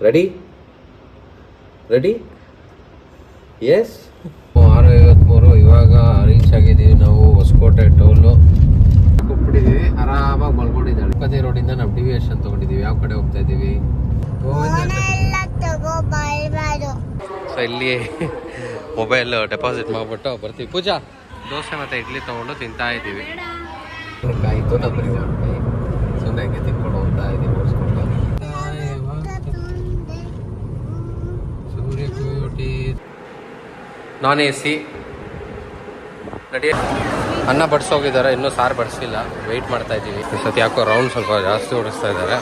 Ready ready yes 6:53. ಇವಾಗ reach ಆಗಿದ್ದೀವಿ ನಾವು ಹೊಸಕೋಟೆ ಟೋಲು ಕೊಟ್ಬಿಟ್ಟಿದ್ದೀವಿ. ಆರಾಮಾಗಿ ಮಲ್ಕೊಂಡಿದ್ದಾಳೆ. ತಿರುಪತಿ ರೋಡಿಂದ ನಾವು ಡಿವಿಯೇಷನ್ ತೊಗೊಂಡಿದ್ದೀವಿ. ಯಾವ ಕಡೆ ಹೋಗ್ತಾ ಇದ್ದೀವಿ? ಸೊ ಇಲ್ಲಿ ಮೊಬೈಲ್ ಡೆಪಾಸಿಟ್ ಮಾಡಿಬಿಟ್ಟು ಬರ್ತೀವಿ. ಪೂಜಾ ದೋಸೆ ಮತ್ತು ಇಡ್ಲಿ ತೊಗೊಂಡು ತಿಂತಾ ಇದ್ದೀವಿ. ಕಾಯಿ ತೋತಂಬರಿ ಕಾಯಿ ಸುಮ್ಮನೆ ಹಂಗೆ ತಿನ್ಕೊಂಡು ಹೋಗ್ತಾ ಇದ್ದೀವಿ ಓಡಿಸ್ಕೊಂಡು. ಸೂರ್ಯಕೋಟಿ ನಾನ್ AC ನಡಿ. ಅನ್ನ ಬಡಿಸೋಗಿದ್ದಾರೆ, ಇನ್ನೂ ಸಾರು ಬಡಿಸಿಲ್ಲ. ವೆಯ್ಟ್ ಮಾಡ್ತಾ ಇದ್ದೀವಿ. ಈ ಸತಿ ಯಾಕೋ ರೌಂಡ್ ಸ್ವಲ್ಪ ಜಾಸ್ತಿ ಓಡಿಸ್ತಾ ಇದ್ದಾರೆ.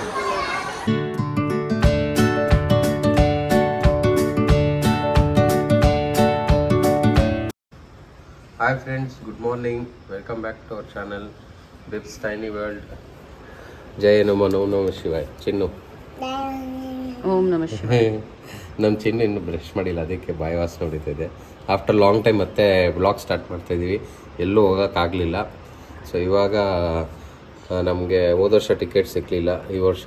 Hi friends, good morning. Welcome back to our channel Bibs tiny world. ಜಯ ನಮೋ ನಮೋ ಶಿವಾಯ. ಚಿನ್ನು ಓಂ ನಮಃ ಶಿವಾಯ. ನಮ್ಮ ಚಿನ್ನು ಇನ್ನೂ ಬ್ರಷ್ ಮಾಡಿಲ್ಲ, ಅದಕ್ಕೆ ಬಾಯಿ ವಾಸನೆ ಹೊಡಿತಿದೆ. ಆಫ್ಟರ್ ಲಾಂಗ್ ಟೈಮ್ ಮತ್ತೆ ಬ್ಲಾಗ್ ಸ್ಟಾರ್ಟ್ ಮಾಡ್ತಾಯಿದ್ದೀವಿ. ಎಲ್ಲೂ ಹೋಗೋಕ್ಕಾಗಲಿಲ್ಲ. ಸೊ ಇವಾಗ ನಮಗೆ ಹೋದ ವರ್ಷ ಟಿಕೆಟ್ ಸಿಕ್ಕಲಿಲ್ಲ. ಈ ವರ್ಷ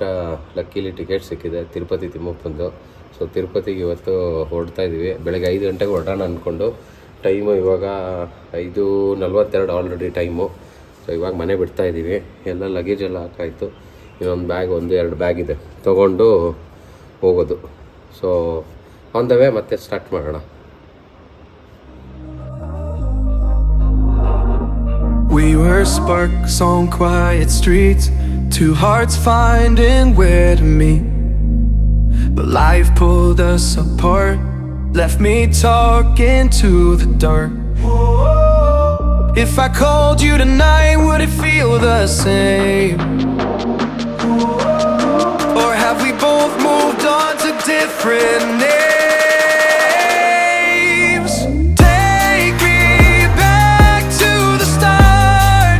ಲಕ್ಕೀಲಿ ಟಿಕೆಟ್ ಸಿಕ್ಕಿದೆ ತಿರುಪತಿ ತಿಮ್ಮಪ್ಪಂದು. ಸೊ ತಿರುಪತಿಗೆ ಇವತ್ತು ಹೊರಡ್ತಾ ಇದ್ದೀವಿ. ಬೆಳಗ್ಗೆ 5 ಗಂಟೆಗೆ ಹೊರಡೋಣ ಅಂದ್ಕೊಂಡು. ಟೈಮು ಇವಾಗ 5:42 ಆಲ್ರೆಡಿ ಟೈಮು. ಸೊ ಇವಾಗ ಮನೆ ಬಿಡ್ತಾ ಇದ್ದೀವಿ. ಎಲ್ಲ ಲಗೇಜ್ ಎಲ್ಲ ಹಾಕಾಯಿತು. ಇನ್ನೊಂದು ಬ್ಯಾಗ್, 1-2 ಬ್ಯಾಗ್ ಇದೆ, ತೊಗೊಂಡು ಹೋಗೋದು. ಸೊ ಆನ್ ದ ವೇ ಮತ್ತೆ ಸ್ಟಾರ್ಟ್ ಮಾಡೋಣ. We were sparks on quiet streets, two hearts finding where to meet. But life pulled us apart, left me talking to the dark. If I called you tonight, would it feel the same? Or have we both moved on to different names? Take me back to the start,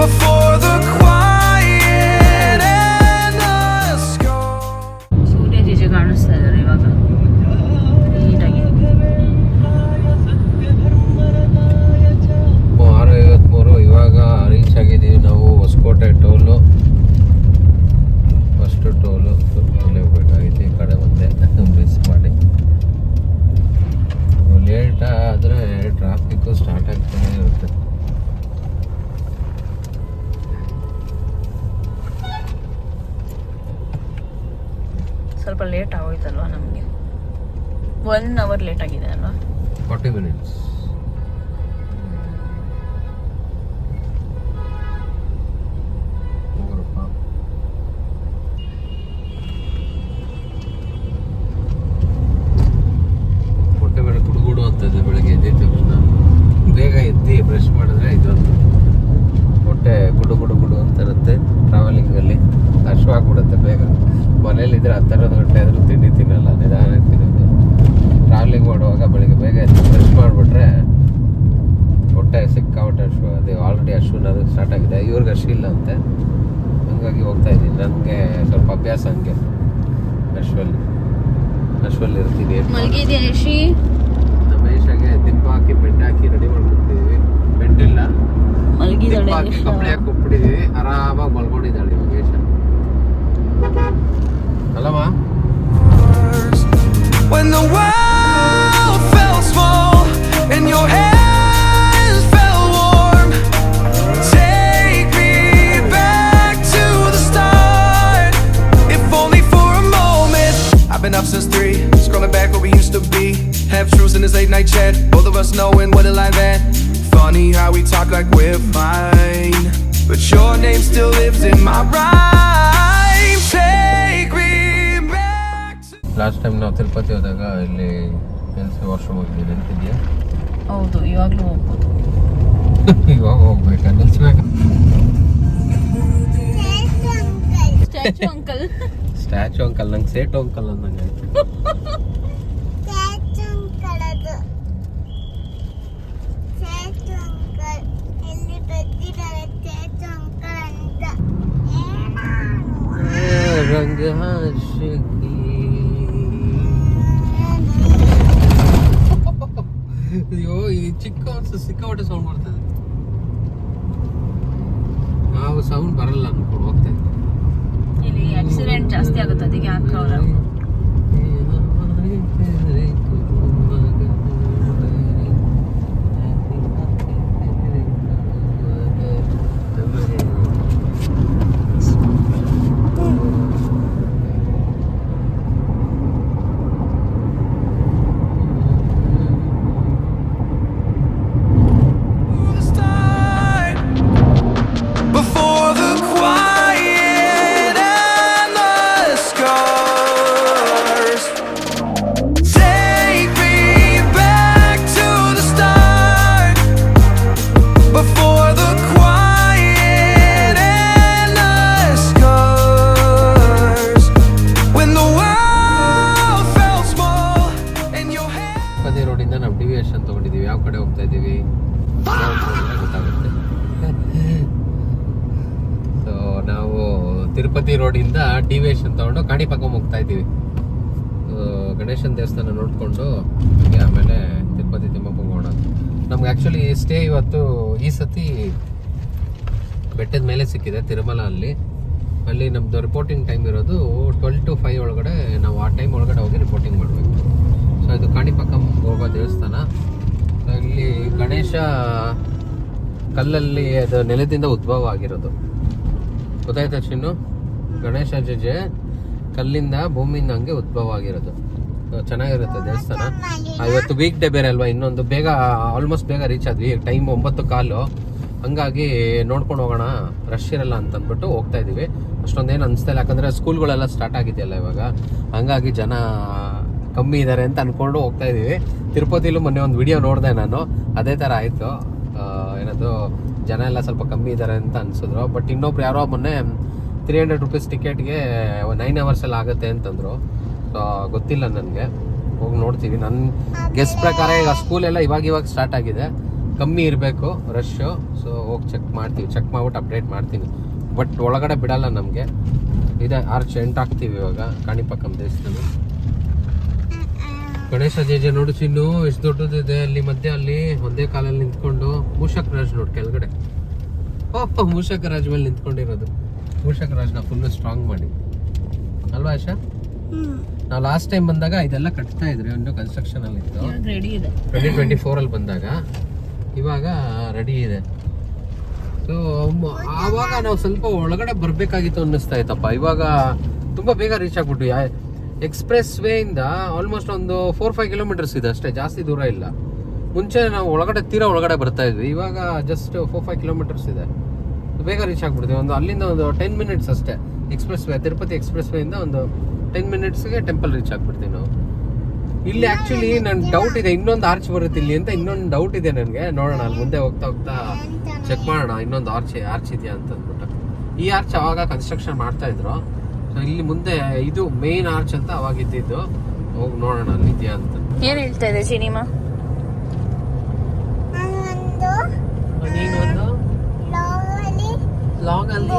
before the quiet and the score. ಸೂರ್ಯ ಜೀಜೆ ಕಾಣಿಸ್ತಾ ಇದ್ದಾರೆ ಇವಾಗ ನೀಟಾಗಿ. 6:53. ಇವಾಗ reach ಆಗಿದ್ದೀವಿ ನಾವು Hosakote toll. First toll ಅಲ್ಲೇ ಹೋಗ್ಬೇಕಾಗಿತ್ತು. ಈ ಕಡೆ ಬಂದೆ ಮಿಸ್ ಮಾಡಿ. ಲೇಟ್ ಆದರೆ ಟ್ರಾಫಿಕ್ಕು ಸ್ಟಾರ್ಟ್ ಆಗ್ತಾನೆ ಇರುತ್ತೆ. ಸ್ವಲ್ಪ ಲೇಟ್ ಆಗೋಯ್ತಲ್ವಾ ನಮಗೆ. 1 ಅವರ್ ಲೇಟ್ ಆಗಿದೆ ಅಲ್ವಾ? 40 ಮಿನಿಟ್ಸ್. ಹೊಟ್ಟೆ ಮೇಲೆ ಗುಡುಗುಡು ಅಂತದೆ. ಬೆಳಗ್ಗೆ ಎದ್ದಿದ ತಕ್ಷಣ ಬೇಗ ಎದ್ದು ಬ್ರಷ್ ಮಾಡಿದ್ರೆ ಇದೊಂದು ಹೊಟ್ಟೆ ಗುಡು ಗುಡು ಗುಡು ಅಂತ ಇರುತ್ತೆ. ಟ್ರಾವೆಲಿಂಗಲ್ಲಿ ಹಶ್ವಾಗ್ಬಿಡುತ್ತೆ ಬೇಗ. ಮನೇಲಿದ್ರೆ 12 ಗಂಟೆ ಆದರೂ ತಿಂಡಿ ತಿನ್ನಲ್ಲ, ನಿಧಾನ ತಿನ್ನೋದು. ಟ್ರಾವೆಲಿಂಗ್ ಮಾಡುವಾಗ ಬೆಳಗ್ಗೆ ಬೇಗ ಎದ್ದು ಬ್ರಷ್ ಮಾಡಿಬಿಟ್ರೆ ಹೊಟ್ಟೆ ಸಿಕ್ಕಾಬಿಟ್ಟೆ ಹಶ್ವ. ಅದು ಆಲ್ರೆಡಿ ಹಶ್ವನಾದ್ರು ಸ್ಟಾರ್ಟ್ ಆಗಿದೆ. ಇವ್ರಿಗೆ ಹಶು ಇಲ್ಲ ಅಂತೆ, ಹಂಗಾಗಿ ಹೋಗ್ತಾ ಇದ್ದೀನಿ. ನನಗೆ ಸ್ವಲ್ಪ ಅಭ್ಯಾಸ ಹಂಗೆ ಹಶ್ವಲ್ಲಿ ಇರ್ತೀನಿ. ನಮ್ಮ ಏಷಾಗೆ ದಿಬ್ಬ ಹಾಕಿ ಬೆಡ್ ಹಾಕಿ ರೆಡಿ ಮಾಡ್ಬಿಡ್ತಿದ್ದೀವಿ. ಬೆಡ್ ಇಲ್ಲ, ದಿಬ್ಬ ಹಾಕಿ ಕಪ್ಪಳೆ ಹಾಕಿ ಕೊಟ್ಬಿಟ್ಟಿದ್ದೀವಿ. ಆರಾಮಾಗಿ ಮಲ್ಕೊಂಡಿದ್ದಾಳೆ ಇವಾಗ ಏಷ ಅಲ್ಲಮ್ಮ. When the world fell small and your hands fell warm, take me back to the start, if only for a moment. I've been up since 3, scrolling back where we used to be, half truths in this late night chat, both of us knowing what a lie that. Funny how we talk like we're fine, but your name still lives in my rhyme. Take me back to... last time ನಾವು ತಿರುಪತಿ ಹೋದಾಗ ಇಲ್ಲಿ ಕೆಲಸ washroom ಹೋಗಿದ್ವಿ, ನೆನಪಿದೆಯಾ? ಹೌದು, ಇವಾಗಲೂ ಹೋಗ್ಬೋದು. ಇವಾಗ ಹೋಗ್ಬೇಕಾ? ನಿಲ್ಸ್ಬೇಕು. Statue uncle. ಸ್ಟ್ಯಾಚು ಅಂಕಲ್ ನಂಗೆ ಸೇಟು ಅಂಕಲ್ ಅಂದಂಗೆ ಆಯ್ತು. ರಂಗ ಅಯ್ಯೋ, ಈ ಚಿಕ್ಕ ಸಿಕ್ಕಾಪಟ್ಟೆ ಸೌಂಡ್ ಬರ್ತದೆ. ನಾವು ಸೌಂಡ್ ಬರಲ್ಲ ಅನ್ಕೊಂಡು ಹೋಗ್ತಾ ಇದ್ವಿ. ಇಲ್ಲಿ ಆಕ್ಸಿಡೆಂಟ್ ಜಾಸ್ತಿ ಆಗುತ್ತೆ, ಅದಕ್ಕೆ ಹಾಕವ್ರೆ. ಕಾಣಿಪಾಕಂ ಹೋಗ್ತಾ ಇದ್ದೀವಿ. ಗಣೇಶನ ದೇವಸ್ಥಾನ ನೋಡಿಕೊಂಡು ಹಾಗೆ ಆಮೇಲೆ ತಿರುಪತಿ ತಿಮ್ಮಪ್ಪಂಗೆ ಹೋಗೋಣ. ನಮ್ಗೆ ಆ್ಯಕ್ಚುಲಿ ಸ್ಟೇ ಇವತ್ತು ಈ ಸತಿ ಬೆಟ್ಟದ ಮೇಲೆ ಸಿಕ್ಕಿದೆ ತಿರುಮಲ. ಅಲ್ಲಿ ನಮ್ಮದು ರಿಪೋರ್ಟಿಂಗ್ ಟೈಮ್ ಇರೋದು 12 to 5 ಒಳಗಡೆ. ನಾವು ಆ ಟೈಮ್ ಒಳಗಡೆ ಹೋಗಿ ರಿಪೋರ್ಟಿಂಗ್ ಮಾಡಬೇಕು. ಸೊ ಇದು ಕಾಣಿಪಾಕಂ ಹೋಗೋ ದೇವಸ್ಥಾನ. ಸೊ ಇಲ್ಲಿ ಗಣೇಶ ಕಲ್ಲಲ್ಲಿ ಅದು ನೆಲದಿಂದ ಉದ್ಭವ ಆಗಿರೋದು ಗೊತ್ತಾಯ್ತಾ ಚಿನ್ನು? ಗಣೇಶ ಜೆ ಕಲ್ಲಿಂದ ಭೂಮಿಯಿಂದ ಹಂಗೆ ಉದ್ಭವ ಆಗಿರೋದು. ಚೆನ್ನಾಗಿರುತ್ತೆ ದೇವಸ್ಥಾನ. ಇವತ್ತು ವೀಕ್ ಡೇ ಬೇರೆ ಅಲ್ವಾ, ಇನ್ನೊಂದು ಬೇಗ ಆಲ್ಮೋಸ್ಟ್ ಬೇಗ ರೀಚ್ ಆದ್ವಿ. ಟೈಮ್ 9:15, ಹಂಗಾಗಿ ನೋಡ್ಕೊಂಡು ಹೋಗೋಣ, ರಶ್ ಇರಲ್ಲ ಅಂತಂದ್ಬಿಟ್ಟು ಹೋಗ್ತಾ ಇದೀವಿ. ಅಷ್ಟೊಂದೇನು ಅನಿಸ್ತಾ ಇಲ್ಲ, ಯಾಕಂದ್ರೆ ಸ್ಕೂಲ್ಗಳೆಲ್ಲ ಸ್ಟಾರ್ಟ್ ಆಗಿದೆಯಲ್ಲ ಇವಾಗ, ಹಂಗಾಗಿ ಜನ ಕಮ್ಮಿ ಇದ್ದಾರೆ ಅಂತ ಅನ್ಕೊಂಡು ಹೋಗ್ತಾ ಇದೀವಿ. ತಿರುಪತಿಲೂ ಮೊನ್ನೆ ಒಂದು ವಿಡಿಯೋ ನೋಡಿದೆ ನಾನು, ಅದೇ ಥರ ಆಯಿತು. ಏನದು ಜನ ಎಲ್ಲ ಸ್ವಲ್ಪ ಕಮ್ಮಿ ಇದ್ದಾರೆ ಅಂತ ಅನ್ಸಿದ್ರು. ಬಟ್ ಇನ್ನೊಬ್ರು ಯಾರೋ ಮೊನ್ನೆ 300 rupees ಟಿಕೆಟ್ಗೆ 9 hours ಎಲ್ಲ ಆಗುತ್ತೆ ಅಂತಂದ್ರು. ಸೊ ಗೊತ್ತಿಲ್ಲ ನನಗೆ, ಹೋಗಿ ನೋಡ್ತೀವಿ. ನನ್ನ ಗೆಸ್ಟ್ ಪ್ರಕಾರ ಈಗ ಸ್ಕೂಲೆಲ್ಲ ಇವಾಗ ಸ್ಟಾರ್ಟ್ ಆಗಿದೆ, ಕಮ್ಮಿ ಇರಬೇಕು ರಶ್ಶು. ಸೊ ಹೋಗಿ ಚೆಕ್ ಮಾಡಿಬಿಟ್ಟು ಅಪ್ಡೇಟ್ ಮಾಡ್ತೀನಿ. ಬಟ್ ಒಳಗಡೆ ಬಿಡಲ್ಲ ನಮಗೆ. ಇದೆ ಆರ್ಚ್ ಎಂಟಾಗ್ತೀವಿ ಇವಾಗ ಕಾಣಿಪಾಕಂ ದೇವಸ್ಥಾನ. ಗಣೇಶ ಜೆ ನೋಡು ಚಿನ್ನು, ಎಷ್ಟು ದೊಡ್ಡದಿದೆ. ಅಲ್ಲಿ ಮಧ್ಯೆ ಅಲ್ಲಿ ಒಂದೇ ಕಾಲಲ್ಲಿ ನಿಂತ್ಕೊಂಡು ಮೂಷಕ್ ರಾಜ್ ನೋಡಿ ಕೆಳಗಡೆ. ಓಹ್, ಮೂಷಕ್ ರಾಜ್ ಮೇಲೆ ನಿಂತ್ಕೊಂಡಿರೋದು. ಮೂಷಕ್ ರಾಜ್ನ ಫುಲ್ ಸ್ಟ್ರಾಂಗ್ ಮಾಡಿ ಅಲ್ವಾ ಆಶಾ? ನಾವು ಲಾಸ್ಟ್ ಟೈಮ್ ಬಂದಾಗ ಇದೆಲ್ಲ ಕಟ್ತಾ ಇದ್ರಿ, ಇನ್ನೂ ಕನ್ಸ್ಟ್ರಕ್ಷನ್ ಅಲ್ಲಿ ಇತ್ತು. 2024 ಅಲ್ಲಿ ಬಂದಾಗ, ಇವಾಗ ರೆಡಿ ಇದೆ. ಸೊ ಆವಾಗ ನಾವು ಸ್ವಲ್ಪ ಒಳಗಡೆ ಬರ್ಬೇಕಾಗಿತ್ತು ಅನ್ನಿಸ್ತಾ ಇತ್ತಪ್ಪ. ಇವಾಗ ತುಂಬಾ ಬೇಗ ರೀಚ್ ಆಗ್ಬಿಟ್ಟು. ಎಕ್ಸ್ಪ್ರೆಸ್ ವೇ ಇಂದ ಆಲ್ಮೋಸ್ಟ್ ಒಂದು 4-5 kilometers ಇದೆ ಅಷ್ಟೇ, ಜಾಸ್ತಿ ದೂರ ಇಲ್ಲ. ಮುಂಚೆ ನಾವು ತೀರಾ ಒಳಗಡೆ ಬರ್ತಾ ಇದ್ವಿ, ಇವಾಗ ಜಸ್ಟ್ 4-5 kilometers ಇದೆ. ಬೇಗ ರೀಚ್ ಆಗ್ಬಿಡ್ತೀವಿ. ಅಲ್ಲಿಂದ ಒಂದು 10 minutes ಅಷ್ಟೇ. Express way, Tirupati express way ಇಂದ ಒಂದು 10 minutesಗೆ ಟೆಂಪಲ್ ರೀಚ್ ಆಗ್ಬಿಡ್ತೀವಿ ನಾವು. ಇಲ್ಲಿ ಆಕ್ಚುಲಿ ನನ್ ಡೌಟ್ ಇದೆ, ಇನ್ನೊಂದು ಆರ್ಚ್ ಬರುತ್ತೆ ಇಲ್ಲಿ ಅಂತ ಇನ್ನೊಂದು ಡೌಟ್ ಇದೆ ನನಗೆ. ನೋಡೋಣ, ಅಲ್ಲಿ ಮುಂದೆ ಹೋಗ್ತಾ ಚೆಕ್ ಮಾಡೋಣ ಇನ್ನೊಂದು ಆರ್ಚ್ ಇದೆಯಾ ಅಂತ ಅಂದ್ಬಿಟ್ಟು. ಈ ಆರ್ಚ್ ಅವಾಗ ಕನ್ಸ್ಟ್ರಕ್ಷನ್ ಮಾಡ್ತಾ ಇದ್ರು. ಸೊ ಇಲ್ಲಿ ಮುಂದೆ ಇದು ಮೇನ್ ಆರ್ಚ್ ಅಂತ ಅವಾಗ ಇದ್ದಿದ್ದು. ಹೋಗಿ ನೋಡೋಣ ಅಲ್ಲಿ ಇದೆಯಾ ಅಂತ. ಏನ್ ಹೇಳ್ತಾ ಇದೆ ಸಿನಿಮಾ? ನೀನೊಂದು ಲಾಗ್ ಅಲ್ಲಿ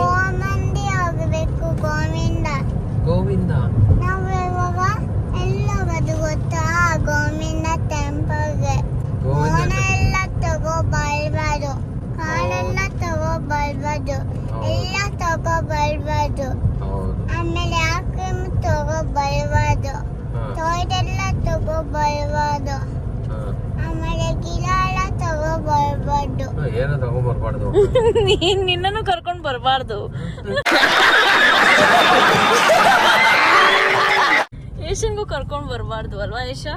ಗೋವಿಂದ ನಾವು ಇವಾಗ ಎಲ್ಲೋಗೋದು ಗೊತ್ತಾ? ಗೋವಿಂದ ಟೆಂಪಲ್ಗೆ. ಫೋನ್ ಎಲ್ಲ ತಗೋಬರ್ಬಾರ್ದು, ಕಾಳೆಲ್ಲ ತಗೋಬರ್ಬಾರ್ದು, ಎಲ್ಲ ತಗೋಬರ್ಬಾರ್ದು. ಆಮೇಲೆ ಆಕ್ರಿಮ್ ತಗೋಬರ್ಬಾರ್ದು, ತೊಯ್ದೆಲ್ಲ ತಗೋಬರ್ಬಾರ್ದು. ಆಮೇಲೆ ಗಿಡ ಎಲ್ಲ ತಗೋಬರ್ಬಾರ್ದು. ಏನೋ ತಗೋಬರ್ಬಾರ್ದು. ನಿನ್ನನ್ನು ಕರ್ಕೊಂಡ್ ಬರ್ಬಾರ್ದು. ಏಷನ್ಗೂ ಕರ್ಕೊಂಡ್ ಬರ್ಬಾರ್ದು ಅಲ್ವಾ ಏಷಾ?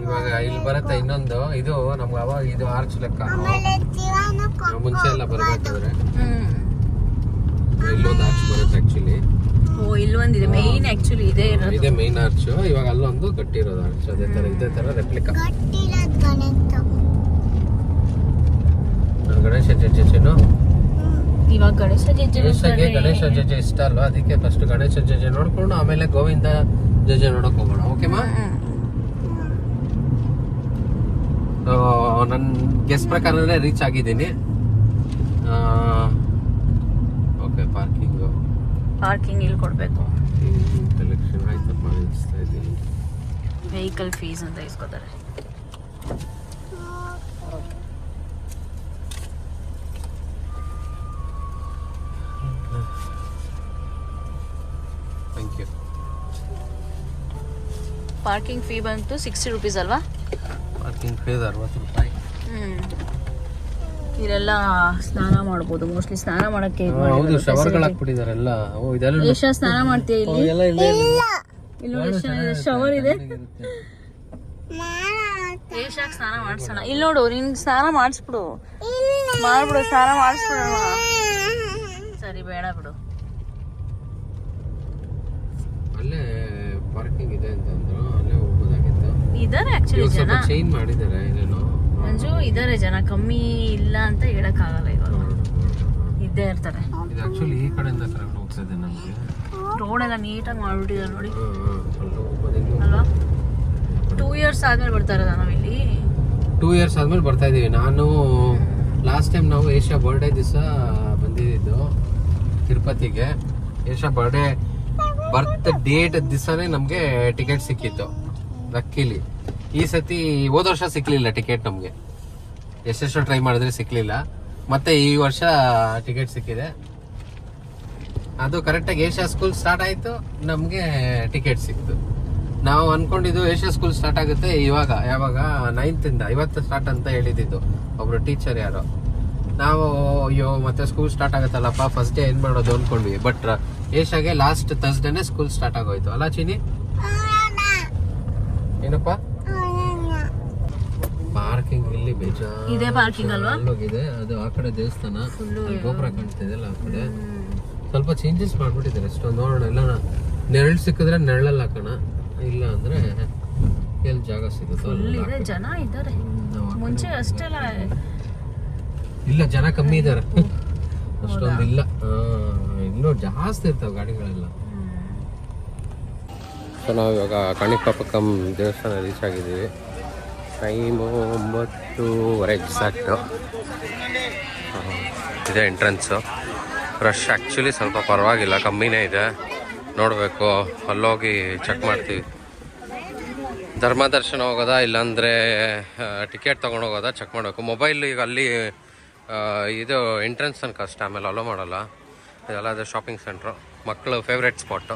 ಇವಾಗ ಇಲ್ಲಿ ಬರುತ್ತೆ ಇನ್ನೊಂದು. ಇದು ನಮ್ಗೆ ಅವಾಗ ಇದು ಆರ್ಚ್ ಲೆಕ್ಕ. ಮುಂಚೆ ಎಲ್ಲ ಬರ್ಬೇಕಾದ್ರೆ ಇಲ್ಲೊಂದು ಆರ್ಚ್ ಬರುತ್ತೆ ಆಕ್ಚುಲಿ. ಓ, ಇಲ್ಲೊಂದಿದೆ ಮೇನ್. ಆಕ್ಚುಲಿ ಇದೆ ಮೇನ್ ಆರ್ಚ್. ಇವಾಗ ಅಲ್ಲೊಂದು ಕಟ್ಟಿರೋದು ಆರ್ಚ್, ಇದೇ ತರ ರೆಪ್ಲಿಕಾ. ಗಣೇಶ ಜಜ್ಜೆನು ಇವಾಗ ಗಣೇಶ ಜಜ್ಜೆ ಇಷ್ಟ ಅಲ್ವಾ, ಅದಕ್ಕೆ ಫಸ್ಟ್ ಗಣೇಶ ಜಜ್ಜೆ ನೋಡ್ಕೊಂಡು ಆಮೇಲೆ ಗೋವಿಂದ ಜಜ್ಜೆ ನೋಡಕ್ ಹೋಗೋಣ. ಓಕೆಮಾ? ನನ್ನ ಗೆಸ್ ಪ್ರಕಾರನೇ ರೀಚ್ ಆಗಿದ್ದೀನಿ. ಓಕೆ, ಪಾರ್ಕಿಂಗ್ ಇಲ್ಲಿ ಕೊಡ್ಬೇಕು. ಕಲೆಕ್ಷನ್ ಆಯ್ತಪ್ಪ ಅನಿಸ್ತಾ ಇದ್ದೀನಿ. ವೆಹಿಕಲ್ ಫೀಸ್ ಅಂತ ಇಸ್ಕೋತಾರೆ. Thank you. ಪಾರ್ಕಿಂಗ್ ಫೀ ಬಂತು 60 rupees ಅಲ್ವಾ? ಪಾರ್ಕಿಂಗ್ ಫೀಸ್ 60 ರೂಪಾಯಿ. ಇಲ್ಲೆಲ್ಲ ಸ್ನಾನ ಮಾಡ್ಬೋದು. ಮೋಸ್ಟ್ಲಿ ಸ್ನಾನ ಮಾಡಕ್ಕೆ ಹೌದು, ಶವರ್ಗಳು ಹಾಕ್ಬಿಟ್ಟಿದ್ದಾರೆ ಎಲ್ಲ. ಓ, ಇದೆಲ್ಲ ಏಷಾ ಸ್ನಾನ ಮಾಡ್ತೀಯ ಇಲ್ಲಿ? ಇಲ್ಲಿ ಶವರ್ ಇದೆ. ಏಷಾಕ್ ಸ್ನಾನ ಮಾಡ್ಸೋಣ. ಇಲ್ಲಿ ನೋಡು, ನೀನ್ ಸ್ನಾನ ಮಾಡಿಸ್ಬಿಡು. ಸ್ನಾನ ಮಾಡಿಸ್ಬಿಡೋಣ. ಸರಿ, ಬೇಡ ಬಿಡು. ಅಲ್ಲೇ ಪಾರ್ಕಿಂಗ್ ಇದೆ ಅಂತಂದ್ರು, ಅಲ್ಲೇ ಹೋಗ್ಬೋದಾಗಿತ್ತು. ಇದಾರೆ ಆಕ್ಚುಲಿ ಜನ. ಚೇಂಜ್ ಮಾಡಿದ್ದಾರೆ ಇದೇನೋ ಮಂಜು, ಇದಾರೆ ಜನ, ಕಮ್ಮಿ ಇಲ್ಲ ಅಂತ ಹೇಳಕ್ ಆಗಲ್ಲ. ಇವಾಗ ಇದ್ದೇ ಇರ್ತಾರೆ. ಇದು ಆಕ್ಚುಲಿ ಈ ಕಡೆಯಿಂದ ಕರೆಕ್ಟ್ ಹೋಗ್ತದೆ ನಮಗೆ. ರೋಡ್ ಎಲ್ಲ ನೀಟಾಗಿ ಮಾಡ್ಬಿಟ್ಟಿದ್ದಾರೆ ನೋಡಿ ಅಲ್ವಾ? 2 years ಆದ್ಮೇಲೆ ಬರ್ತಾ ಇರೋದ ನಾವಿಲ್ಲಿ. 2 years ಆದ್ಮೇಲೆ ಬರ್ತಾ ಇದೀವಿ. ನಾನು ಲಾಸ್ಟ್ ಟೈಮ್ ನಾವು ಏಷ್ಯಾ ಬರ್ಡೇ ದಿವಸ ಬಂದಿದ್ದು ತಿರುಪತಿಗೆ. ಯಶ ಬರ್ತ್ ಡೇಟ್ ದಿವಸನೇ ನಮಗೆ ಟಿಕೆಟ್ ಸಿಕ್ಕಿತ್ತು ಲಕ್ಕಿಲಿ. ಈ ಸತಿ ಹೋದ ವರ್ಷ ಸಿಕ್ಲಿಲ್ಲ ಟಿಕೆಟ್ ನಮಗೆ, ಎಷ್ಟೆಷ್ಟು ಟ್ರೈ ಮಾಡಿದ್ರೆ ಸಿಕ್ಲಿಲ್ಲ. ಮತ್ತೆ ಈ ವರ್ಷ ಟಿಕೆಟ್ ಸಿಕ್ಕಿದೆ. ಅದು ಕರೆಕ್ಟಾಗಿ ಏಷ್ಯಾ ಸ್ಕೂಲ್ ಸ್ಟಾರ್ಟ್ ಆಯಿತು, ನಮಗೆ ಟಿಕೆಟ್ ಸಿಕ್ತು. ನಾವು ಅನ್ಕೊಂಡಿದ್ದು ಏಷ್ಯಾ ಸ್ಕೂಲ್ ಸ್ಟಾರ್ಟ್ ಆಗುತ್ತೆ ಇವಾಗ, ಯಾವಾಗ 9th ಇಂದ, ಇವತ್ತು ಸ್ಟಾರ್ಟ್ ಅಂತ ಹೇಳಿದ್ದು ಒಬ್ರು ಟೀಚರ್ ಯಾರೋ. ನಾವು ಅಯ್ಯೋ ಮತ್ತೆ ಸ್ಕೂಲ್ ಸ್ಟಾರ್ಟ್ ಆಗುತ್ತಲ್ಲಪ್ಪ, ಫಸ್ಟ್ ಡೇ ಏನ್ ಮಾಡೋದು ಅನ್ಕೊಂಡ್ವಿ. ಬಟ್ ಏಷ್ಯಾಗೆ ಲಾಸ್ಟ್ ಥರ್ಸ್ಡೇನೆ ಸ್ಕೂಲ್ ಸ್ಟಾರ್ಟ್ ಆಗೋಯ್ತು ಅಲ್ಲ ಚಿನಿ? ಏನಪ್ಪ ಪಾರ್ಕಿಂಗ್ ಇಲ್ಲಿ ಬೇಜಾರು ಇದೇ ಪಾರ್ಕಿಂಗ್ ಅಲ್ವಾ? ಹೋಗಿದೆ. ಅದು ಆ ಕಡೆ ದೇವಸ್ಥಾನ, ಗೋಪುರ ಕಾಣ್ತಿದೆ ಅಲ್ಲ ಆ ಕಡೆ. ಸ್ವಲ್ಪ ಚೇಂಜಸ್ ಮಾಡ್ಬಿಟ್ಟಿದ್ದಾರೆ ಅಷ್ಟೊಂದು. ನೋಡೋಣ, ಎಲ್ಲ ನೆರಳು ಸಿಕ್ಕಿದ್ರೆ ನೆರಳಲ್ಲಿ ಹಾಕೋಣ, ಇಲ್ಲ ಅಂದ್ರೆ ಎಲ್ಲಿ ಜಾಗ ಸಿಗುತ್ತೆ. ಜನ ಇದ್ದಾರೆ, ಮುಂಚೆ ಅಷ್ಟೆಲ್ಲ ಇಲ್ಲ, ಜನ ಕಮ್ಮಿ ಇದ್ದಾರೆ, ಅಷ್ಟೊಂದು ಇಲ್ಲ. ಇನ್ನೂ ಜಾಸ್ತಿ ಇರ್ತಾವೆ ಗಾಡಿಗಳೆಲ್ಲ. ಸೊ ನಾವು ಇವಾಗ ಕಾಣಿಪಾಕಂ ದೇವಸ್ಥಾನ ರೀಚ್ ಆಗಿದ್ದೀವಿ. Time 9:30 exact. ಇದೆ ಎಂಟ್ರೆನ್ಸು. ರಶ್ ಆ್ಯಕ್ಚುಲಿ ಸ್ವಲ್ಪ ಪರವಾಗಿಲ್ಲ, ಕಮ್ಮಿನೇ ಇದೆ. ನೋಡಬೇಕು, ಅಲ್ಲೋಗಿ ಚೆಕ್ ಮಾಡ್ತೀವಿ. ಧರ್ಮ ದರ್ಶನ ಹೋಗೋದಾ ಇಲ್ಲಾಂದರೆ ಟಿಕೆಟ್ ತೊಗೊಂಡು ಹೋಗೋದಾ ಚೆಕ್ ಮಾಡಬೇಕು. ಮೊಬೈಲ್ ಈಗ ಅಲ್ಲಿ ಇದು ಎಂಟ್ರೆನ್ಸ್ ತನಕ ಅಷ್ಟೇ, ಆಮೇಲೆ ಅಲೋ ಮಾಡಲ್ಲ. ಇದೆಲ್ಲ ಅದು ಶಾಪಿಂಗ್ ಸೆಂಟ್ರು, ಮಕ್ಕಳು ಫೇವ್ರೇಟ್ ಸ್ಪಾಟು.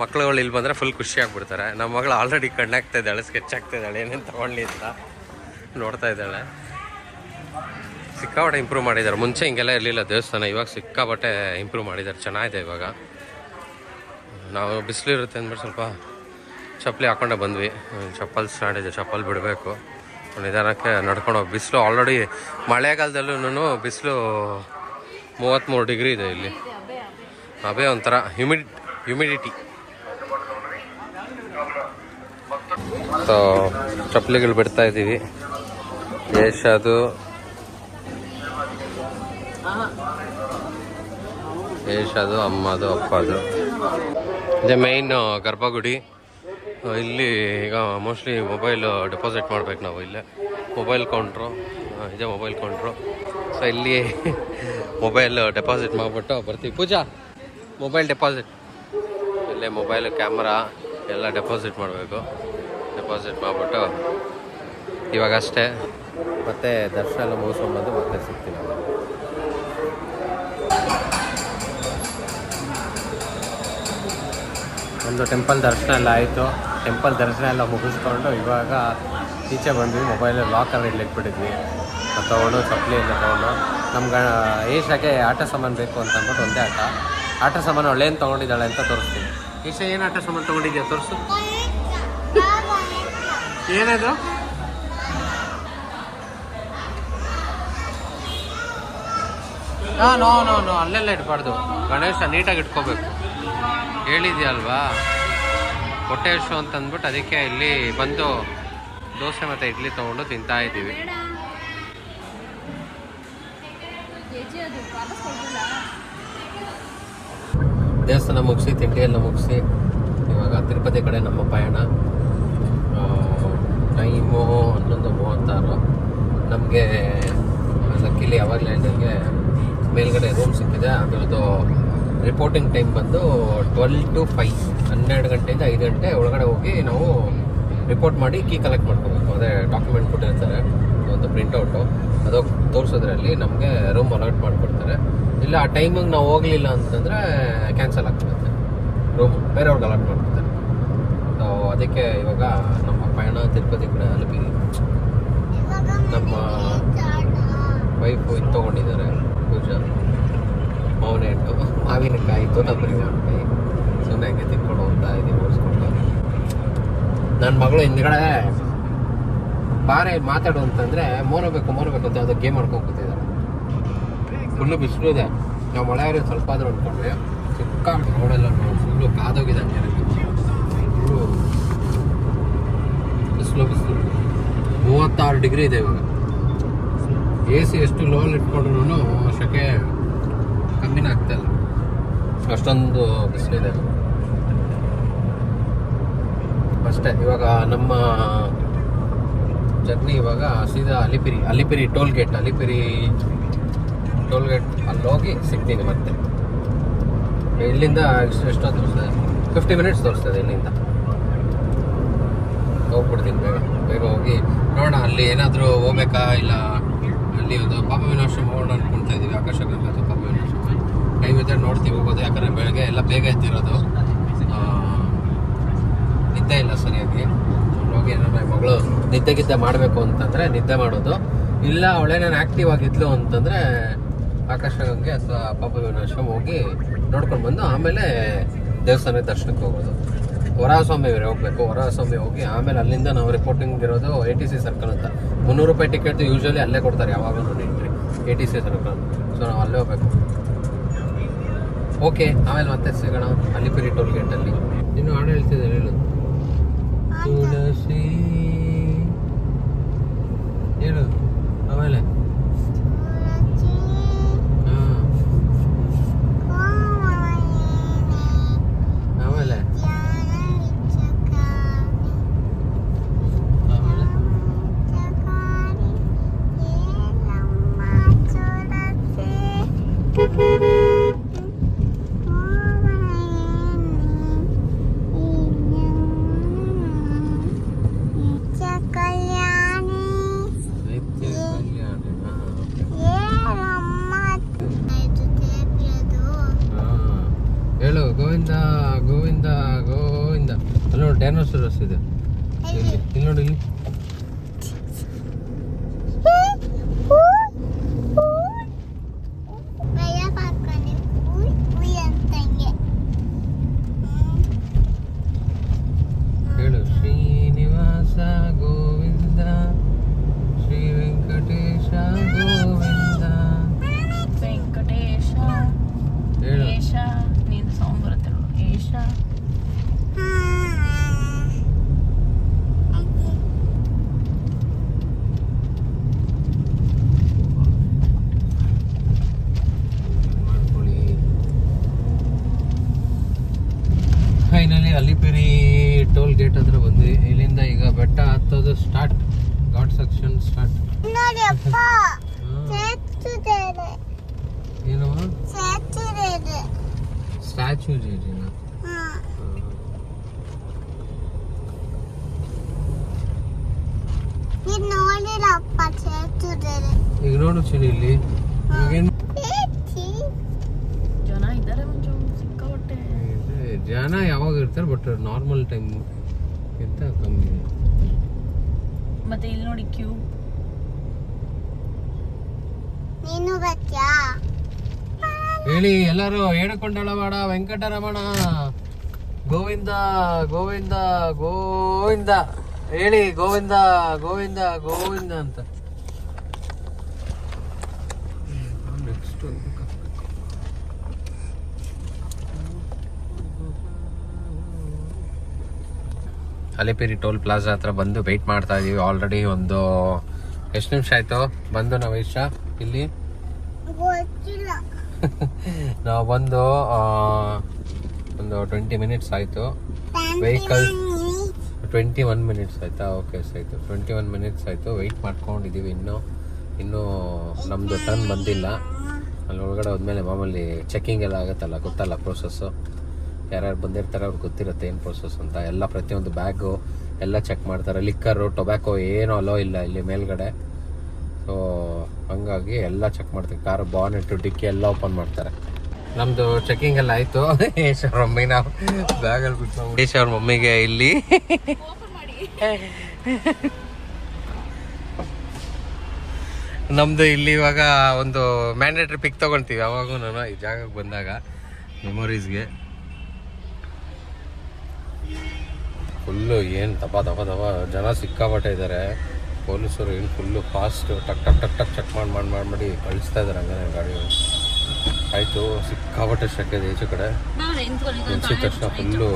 ಮಕ್ಕಳುಗಳು ಇಲ್ಲಿ ಬಂದರೆ ಫುಲ್ ಖುಷಿ ಆಗ್ಬಿಡ್ತಾರೆ. ನಮ್ಮ ಮಗಳು ಆಲ್ರೆಡಿ ಕಣ್ಣಾಗ್ತಾ ಇದ್ದಾಳೆ, ಸ್ಕೆಚ್ ಆಗ್ತಾ ಇದ್ದಾಳೆ, ಏನೇನು ತೊಗೊಳ್ಳಿ ಅಂತ ನೋಡ್ತಾ ಇದ್ದಾಳೆ. ಸಿಕ್ಕಾಪಟ್ಟೆ ಇಂಪ್ರೂವ್ ಮಾಡಿದ್ದಾರೆ. ಮುಂಚೆ ಹಿಂಗೆಲ್ಲ ಇರಲಿಲ್ಲ ದೇವಸ್ಥಾನ, ಇವಾಗ ಸಿಕ್ಕಾಪಟ್ಟೆ ಇಂಪ್ರೂವ್ ಮಾಡಿದ್ದಾರೆ, ಚೆನ್ನಾಗಿದೆ ಇವಾಗ. ನಾವು ಬಿಸಿಲು ಇರುತ್ತೆ ಅಂದ್ಬಿಟ್ಟು ಸ್ವಲ್ಪ ಚಪ್ಪಲಿ ಹಾಕ್ಕೊಂಡೆ ಬಂದ್ವಿ. ಚಪ್ಪಲ್ ಸ್ಟ್ಯಾಂಡ್ ಇದೆ, ಚಪ್ಪಲ್ ಬಿಡಬೇಕು. ನಿಧಾನಕ್ಕೆ ನಡ್ಕೊಂಡು ಹೋಗಿ. ಬಿಸಿಲು ಆಲ್ರೆಡಿ ಮಳೆಗಾಲದಲ್ಲೂ ಬಿಸಿಲು 33 ಡಿಗ್ರಿ ಇದೆ ಇಲ್ಲಿ. ಅವೇ ಒಂಥರ ಹ್ಯುಮಿಡಿಟಿ. ಸೊ ಚಪ್ಪಲಿಗಳು ಬಿಡ್ತಾ ಇದ್ದೀವಿ. ಏಷದು ಅಮ್ಮದು ಅಪ್ಪದು. ಇದೇ ಮೇಯ್ನ್ ಗರ್ಭಗುಡಿ. ಇಲ್ಲಿ ಈಗ ಮೋಸ್ಟ್ಲಿ ಮೊಬೈಲ್ ಡೆಪಾಸಿಟ್ ಮಾಡ್ಬೇಕು ನಾವು. ಇಲ್ಲೇ ಮೊಬೈಲ್ ಕೌಂಟ್ರು, ಇದೇ ಮೊಬೈಲ್ ಕೌಂಟ್ರು. ಸೊ ಇಲ್ಲಿ ಮೊಬೈಲ್ ಡೆಪಾಸಿಟ್ ಮಾಡಿಬಿಟ್ಟು ಬರ್ತೀವಿ. ಪೂಜಾ, ಮೊಬೈಲ್ ಡೆಪಾಸಿಟ್ ಇಲ್ಲೇ, ಮೊಬೈಲ್ ಕ್ಯಾಮ್ರಾ ಎಲ್ಲ ಡೆಪಾಸಿಟ್ ಮಾಡಬೇಕು. ಡೆಪಾಸಿಟ್ ಮಾಡಿಬಿಟ್ಟು ಇವಾಗ ಅಷ್ಟೇ, ಮತ್ತೆ ದರ್ಶನ ಎಲ್ಲ ಮುಗಿಸ್ಕೊಂಡ್ಬಂದು ಮತ್ತೆ ಸಿಗ್ತೀವಿ. ಒಂದು ಟೆಂಪಲ್ ದರ್ಶನ ಎಲ್ಲ ಆಯಿತು. ಟೆಂಪಲ್ ದರ್ಶನ ಎಲ್ಲ ಮುಗಿಸ್ಕೊಂಡು ಇವಾಗ ಈಚೆ ಬಂದ್ವಿ. ಮೊಬೈಲ್ ಲಾಕರ್ ಇಟ್ಬಿಟ್ಟಿದ್ವಿ. ತೊಗೊಂಡು ಚಪ್ಪಲಿ ಎಲ್ಲ ತೊಗೊಂಡು ನಮ್ಗೆ ಏಷಾಗೆ ಆಟ ಸಾಮಾನು ಬೇಕು ಅಂತ ಅಂದ್ಬಿಟ್ಟು ಒಂದೇ ಆಟ ಸಾಮಾನು ಒಳ್ಳೇನು ತೊಗೊಂಡಿದ್ದಾಳೆ ಅಂತ ತೋರಿಸ್ತೀನಿ. ಈಶಾ ಏನು ಆಟ ಸಾಮಾನು ತೊಗೊಂಡಿದ್ಯಾ ತೋರಿಸು. ಏನದು? ನೋ ಅಲ್ಲೆಲ್ಲ ಇಟ್ಬಾರ್ದು. ಗಣೇಶ ನೀಟಾಗಿ ಇಟ್ಕೋಬೇಕು, ಹೇಳಿದ್ಯಲ್ವಾ ಹೊಟ್ಟೆ ಹಸು ಅಂತ ಅಂದ್ಬಿಟ್ಟು. ಅದಕ್ಕೆ ಇಲ್ಲಿ ಬಂದು ದೋಸೆ ಮತ್ತು ಇಡ್ಲಿ ತೊಗೊಂಡು ತಿಂತಾ ಇದ್ದೀವಿ. ದೇವಸ್ಥಾನ ಮುಗಿಸಿ, ತಿಂಡಿ ಎಲ್ಲ ಮುಗಿಸಿ ಇವಾಗ ತಿರುಪತಿ ಕಡೆ ನಮ್ಮ ಪಯಣ. ಟೈಮು 11:36. ನಮಗೆ ಲಕ್ಕಿಲಿ ಯಾವಾಗಲೇ ಹೇಳಿದಂಗೆ ಮೇಲ್ಗಡೆ ರೂಮ್ ಸಿಕ್ಕಿದೆ. ಅದರದ್ದು ರಿಪೋರ್ಟಿಂಗ್ ಟೈಮ್ ಬಂದು 12 to 5, 12 ಗಂಟೆಯಿಂದ 5 ಗಂಟೆ ಒಳಗಡೆ ಹೋಗಿ ನಾವು ರಿಪೋರ್ಟ್ ಮಾಡಿ ಕೀ ಕಲೆಕ್ಟ್ ಮಾಡ್ಕೋಬೇಕು. ಅದೇ ಡಾಕ್ಯುಮೆಂಟ್ ಕೊಟ್ಟಿರ್ತಾರೆ, ಒಂದು ಪ್ರಿಂಟೌಟು, ಅದು ತೋರಿಸೋದ್ರಲ್ಲಿ ನಮಗೆ ರೂಮ್ ಅಲಾಟ್ ಮಾಡಿಕೊಡ್ತಾರೆ. ಇಲ್ಲ ಆ ಟೈಮಿಗೆ ನಾವು ಹೋಗಲಿಲ್ಲ ಅಂತಂದರೆ ಕ್ಯಾನ್ಸಲ್ ಆಗ್ತಿರುತ್ತೆ, ರೂಮ್ ಬೇರೆಯವ್ರಿಗೆ ಅಲಾಟ್ ಮಾಡ್ಕೊಡ್ತಾರೆ. ಸೊ ಅದಕ್ಕೆ ಇವಾಗ ನಮ್ಮ ಪಯಣ ತಿರುಪತಿ ಕಡೆ ಅಲಪಿರಿ. ನಮ್ಮ ವೈಫು ಇದು ತೊಗೊಂಡಿದ್ದಾರೆ ಪೂಜಾ, ಮಾವಿನ ಹಣ್ಣು, ಮಾವಿನಕಾಯಿ, ತೋತಾಪುರಿ ಮಾವಿನಕಾಯಿ. ಸುಮ್ಮನೆ ಹಂಗೆ ತಿನ್ಕೊಂಡು ಹೋಗ್ತಾ ಇದ್ದೀವಿ ಓಡಿಸ್ಕೊಂಡು. ನನ್ನ ಮಗಳು ಹಿಂದ್ಗಡೆ ಬಾರೆ ಮಾತಾಡು ಅಂತಂದರೆ ಮೋರಬೇಕು ಅಂತ ಯಾವುದೋ ಗೇಮ್ ಆಡ್ಕೊಂಡು ಕೂತಿದ್ದಾರೆ. ಫುಲ್ಲು ಬಿಸಿಲು ಇದೆ. ನಾವು ಮಳೆ ಇರೋದು ಸ್ವಲ್ಪ ಆದರೂ ಅಂದ್ಕೊಂಡ್ರೆ ಚಿಕ್ಕ ರೋಡೆಲ್ಲ ಫುಲ್ಲು ಕಾದೋಗಿದೆ. ಫುಲ್ಲು ಬಿಸಿಲು 36 ಡಿಗ್ರಿ ಇದೆ ಇವಾಗ. AC ಎಷ್ಟು ಲೋಲ್ ಇಟ್ಕೊಂಡ್ರು ಶೆಕೆ ಕಮ್ಮಿನೇ ಆಗ್ತಾಯಿಲ್ಲ, ಅಷ್ಟೊಂದು ಬಿಸಿಲಿದೆ ಅಷ್ಟೇ. ಇವಾಗ ನಮ್ಮ ಜರ್ನಿ ಇವಾಗ ಸೀದಾ ಅಲಿಪಿರಿ ಟೋಲ್ ಗೇಟ್ ಅಲ್ಲಿ ಹೋಗಿ ಸಿಗ್ತೀನಿ ಮತ್ತೆ. ಇಲ್ಲಿಂದ ಎಷ್ಟೊತ್ತು ತೋರಿಸ್ತದೆ? 50 ಮಿನಿಟ್ಸ್ ತೋರಿಸ್ತದೆ ಇಲ್ಲಿಂದ. ಹೋಗ್ಬಿಡ್ತೀನಿ ಬೇಗ ಬೇಗ ಹೋಗಿ ನೋಡೋಣ. ಅಲ್ಲಿ ಏನಾದರೂ ಹೋಗ್ಬೇಕಾ ಇಲ್ಲ ಅಲ್ಲಿ ಒಂದು ಪಾಪ ವಿನಾಶ್ರಮ ಹೋಗೋಣ ಅನ್ಕೊಳ್ತಾ ಇದ್ದೀವಿ. ಆಕಾಶಗಂಗಾ ಅಥವಾ ಪಾಪ ವಿನಾಶ್ರಮ ಟೈಮ್ ಇದ್ದರೆ ನೋಡ್ತೀವಿ ಹೋಗೋದು. ಯಾಕಂದರೆ ಬೆಳಗ್ಗೆ ಎಲ್ಲ ಬೇಗ ಎದ್ದಿರೋದು, ನಿದ್ದೆ ಇಲ್ಲ ಸರಿಯಾಗಿ. ಹೋಗಿ ನನ್ನ ಮಗಳು ನಿದ್ದೆ ಮಾಡಬೇಕು ಅಂತಂದರೆ ನಿದ್ದೆ ಮಾಡೋದು, ಇಲ್ಲ ಅವಳೇನೇನು ಆ್ಯಕ್ಟಿವ್ ಆಗಿದ್ಲು ಅಂತಂದರೆ ಆಕಾಶಗಂಗೆ ಅಥವಾ ಪಾಪ ವಿನಾಶ್ರಮ ಹೋಗಿ ನೋಡ್ಕೊಂಡು ಬಂದು ಆಮೇಲೆ ದೇವಸ್ಥಾನಕ್ಕೆ ದರ್ಶನಕ್ಕೆ ಹೋಗೋದು. ವರಹಸ್ವಾಮಿ ಹೋಗಬೇಕು. ವರಹಸ್ವಾಮಿ ಹೋಗಿ ಆಮೇಲೆ ಅಲ್ಲಿಂದ ನಾವು ರಿಪೋರ್ಟಿಂಗ್ ಇರೋದು ATC ಸರ್ಕಲ್ ಅಂತ. 300 ರೂಪಾಯಿ ಟಿಕೆಟ್ ಯೂಶ್ವಲಿ ಅಲ್ಲೇ ಕೊಡ್ತಾರೆ ಯಾವಾಗಲೂ ಎಂಟ್ರಿ, ATC ಸರ್ಕಲ್. ಸೊ ನಾವು ಅಲ್ಲೇ ಹೋಗ್ಬೇಕು. ಓಕೆ, ಆಮೇಲೆ ಮತ್ತೆ ಸಿಗೋಣ ಅಲಿಪಿರಿ ಟೋಲ್ ಗೇಟಲ್ಲಿ. ಇನ್ನು ಹಾಡು ಹೇಳ್ತಿದ್ದಾರೆ, ಹೇಳು. ತುಳಸಿ ಹೇಳು. ಆಮೇಲೆ ಆಮೇಲೆ ಹೇಳು. ಗೋವಿಂದ ಗೋವಿಂದ ಗೋವಿಂದ. ಅಲ್ಲಿ ನೋಡಿ ಡೈನೋಸರಸ್ ಇದೆ. ಇಲ್ಲಿ ನೋಡಿ, ಇಲ್ಲಿ ಹೇಳು. ಶ್ರೀನಿವಾಸ ಗೋವಿಂದ, ಶ್ರೀ ವೆಂಕಟೇಶ ಗೋವಿಂದ. ವೆಂಕಟೇಶ ಹೇಳು. ಏಷ ನೀನು ಸಾಂಗ್ ಬರುತ್ತೆ ನೋಡು. ಏಷ ಫೈನಲಿ ಅಲಿಪಿರಿ ಟೋಲ್ ಗೇಟ್ ಹತ್ರ ಬಂದ್ವಿ. ಇಲ್ಲಿಂದ ಈಗ ಬೆಟ್ಟ ಹತ್ತೋದು ಸ್ಟಾರ್ಟ್. Ghat section start. ಏನು ಸ್ಟ್ಯಾಚ್ಯೂ ಇದೆಯಾ? ಈಗ ನೋಡು ಚಿನಿ, ಇಲ್ಲಿ ಜನ ಇದ್ದಾರೆ ಒಂದು ಸಿಕ್ಕಾಪಟ್ಟೆ. ಜನ ಯಾವಾಗ ಇರ್ತಾರೆ, ಬಟ್ ನಾರ್ಮಲ್ ಟೈಮ್ ಗಿಂತ ಕಮ್ಮಿ. ಮತ್ತೆ ಇಲ್ಲಿ ನೋಡಿ ಕ್ಯೂ. ಹೇಳಿ ಎಲ್ಲರೂ. ಏಡಕೊಂಡಳವಾಡ ವೆಂಕಟರಮಣ ಗೋವಿಂದ ಗೋವಿಂದ ಗೋವಿಂದ ಹೇಳಿ. ಗೋವಿಂದ ಗೋವಿಂದ ಗೋವಿಂದ ಅಂತ. ನೆಕ್ಸ್ಟ್ ಅಲಿಪಿರಿ ಟೋಲ್ ಪ್ಲಾಜಾ ಹತ್ರ ಬಂದು ವೆಯ್ಟ್ ಮಾಡ್ತಾ ಇದೀವಿ. ಆಲ್ರೆಡಿ ಒಂದು ಎಷ್ಟು ನಿಮಿಷ ಆಯ್ತು ಬಂದು ನಾವು ಇಷ್ಟ ಇಲ್ಲಿ. ನಾವು ಬಂದು ಒಂದು 20 ಮಿನಿಟ್ಸ್ ಆಯಿತು. ವೆಹಿಕಲ್ 21 ಮಿನಿಟ್ಸ್ ಆಯಿತಾ? ಓಕೆ ಆಯಿತು, 21 ಮಿನಿಟ್ಸ್ ಆಯಿತು. ವೆಯ್ಟ್ ಮಾಡ್ಕೊಂಡಿದ್ದೀವಿ. ಇನ್ನೂ ನಮ್ಮದು ಟರ್ನ್ ಬಂದಿಲ್ಲ. ಅಲ್ಲಿ ಒಳಗಡೆ ಹೋದ್ಮೇಲೆ ಮಾಮೂಲಿ ಚೆಕಿಂಗ್ ಎಲ್ಲ ಆಗುತ್ತಲ್ಲ, ಗೊತ್ತಲ್ಲ ಪ್ರೋಸೆಸ್ಸು. ಯಾರ್ಯಾರು ಬಂದಿರ್ತಾರೆ ಅವ್ರಿಗೆ ಗೊತ್ತಿರುತ್ತೆ ಏನು ಪ್ರೋಸೆಸ್ ಅಂತ. ಎಲ್ಲ ಪ್ರತಿಯೊಂದು ಬ್ಯಾಗು ಎಲ್ಲ ಚೆಕ್ ಮಾಡ್ತಾರೆ. ಲಿಕ್ಕರು, ಟೊಬ್ಯಾಕೊ ಏನೂ ಅಲೋ ಇಲ್ಲ ಇಲ್ಲಿ ಮೇಲ್ಗಡೆ. ಸೊ ಹಂಗಾಗಿ ಎಲ್ಲ ಚೆಕ್ ಮಾಡ್ತೀವಿ. ಕಾರು ಬಾನೆಟ್ಟು, ಡಿಕ್ಕಿ ಎಲ್ಲ ಓಪನ್ ಮಾಡ್ತಾರೆ. ನಮ್ಮದು ಚೆಕಿಂಗ್ ಎಲ್ಲ ಆಯಿತು. ಯಶ್ ಅವ್ರ ಮಮ್ಮಿ ನಾವು ಬ್ಯಾಗಲ್ಲಿ ಬಿಟ್ಟು ಯಶ್ ಅವ್ರ ಮಮ್ಮಿಗೆ ಇಲ್ಲಿ ನಮ್ಮದು ಇಲ್ಲಿ ಇವಾಗ ಒಂದು ಮ್ಯಾಂಡೇಟ್ರಿ ಪಿಕ್ ತೊಗೊಳ್ತೀವಿ ಯಾವಾಗೂ ನಾನು ಈ ಜಾಗಕ್ಕೆ ಬಂದಾಗ ಮೆಮೊರೀಸ್ಗೆ. ಫುಲ್ಲು ಏನು ದಪ ಜನ ಸಿಕ್ಕಾಪಟ್ಟೆ ಇದ್ದಾರೆ. ಪೊಲೀಸರು ಏನು ಫುಲ್ಲು ಫಾಸ್ಟ್ ಟಕ್ ಟಕ್ ಟಕ್ ಟಕ್ ಚೆಕ್ ಮಾಡಿ ಕಳಿಸ್ತಾ ಇದ್ದಾರೆ. ಹಂಗೆ ಗಾಡಿ ಆಯಿತು. ಸಿಕ್ಕಾಪಟ್ಟೆ ಶೆಕೆ ಇದೆ ಈಚೆ ಕಡೆ. ನಿಲ್ಸಿದ ತಕ್ಷಣ ಫುಲ್ಲು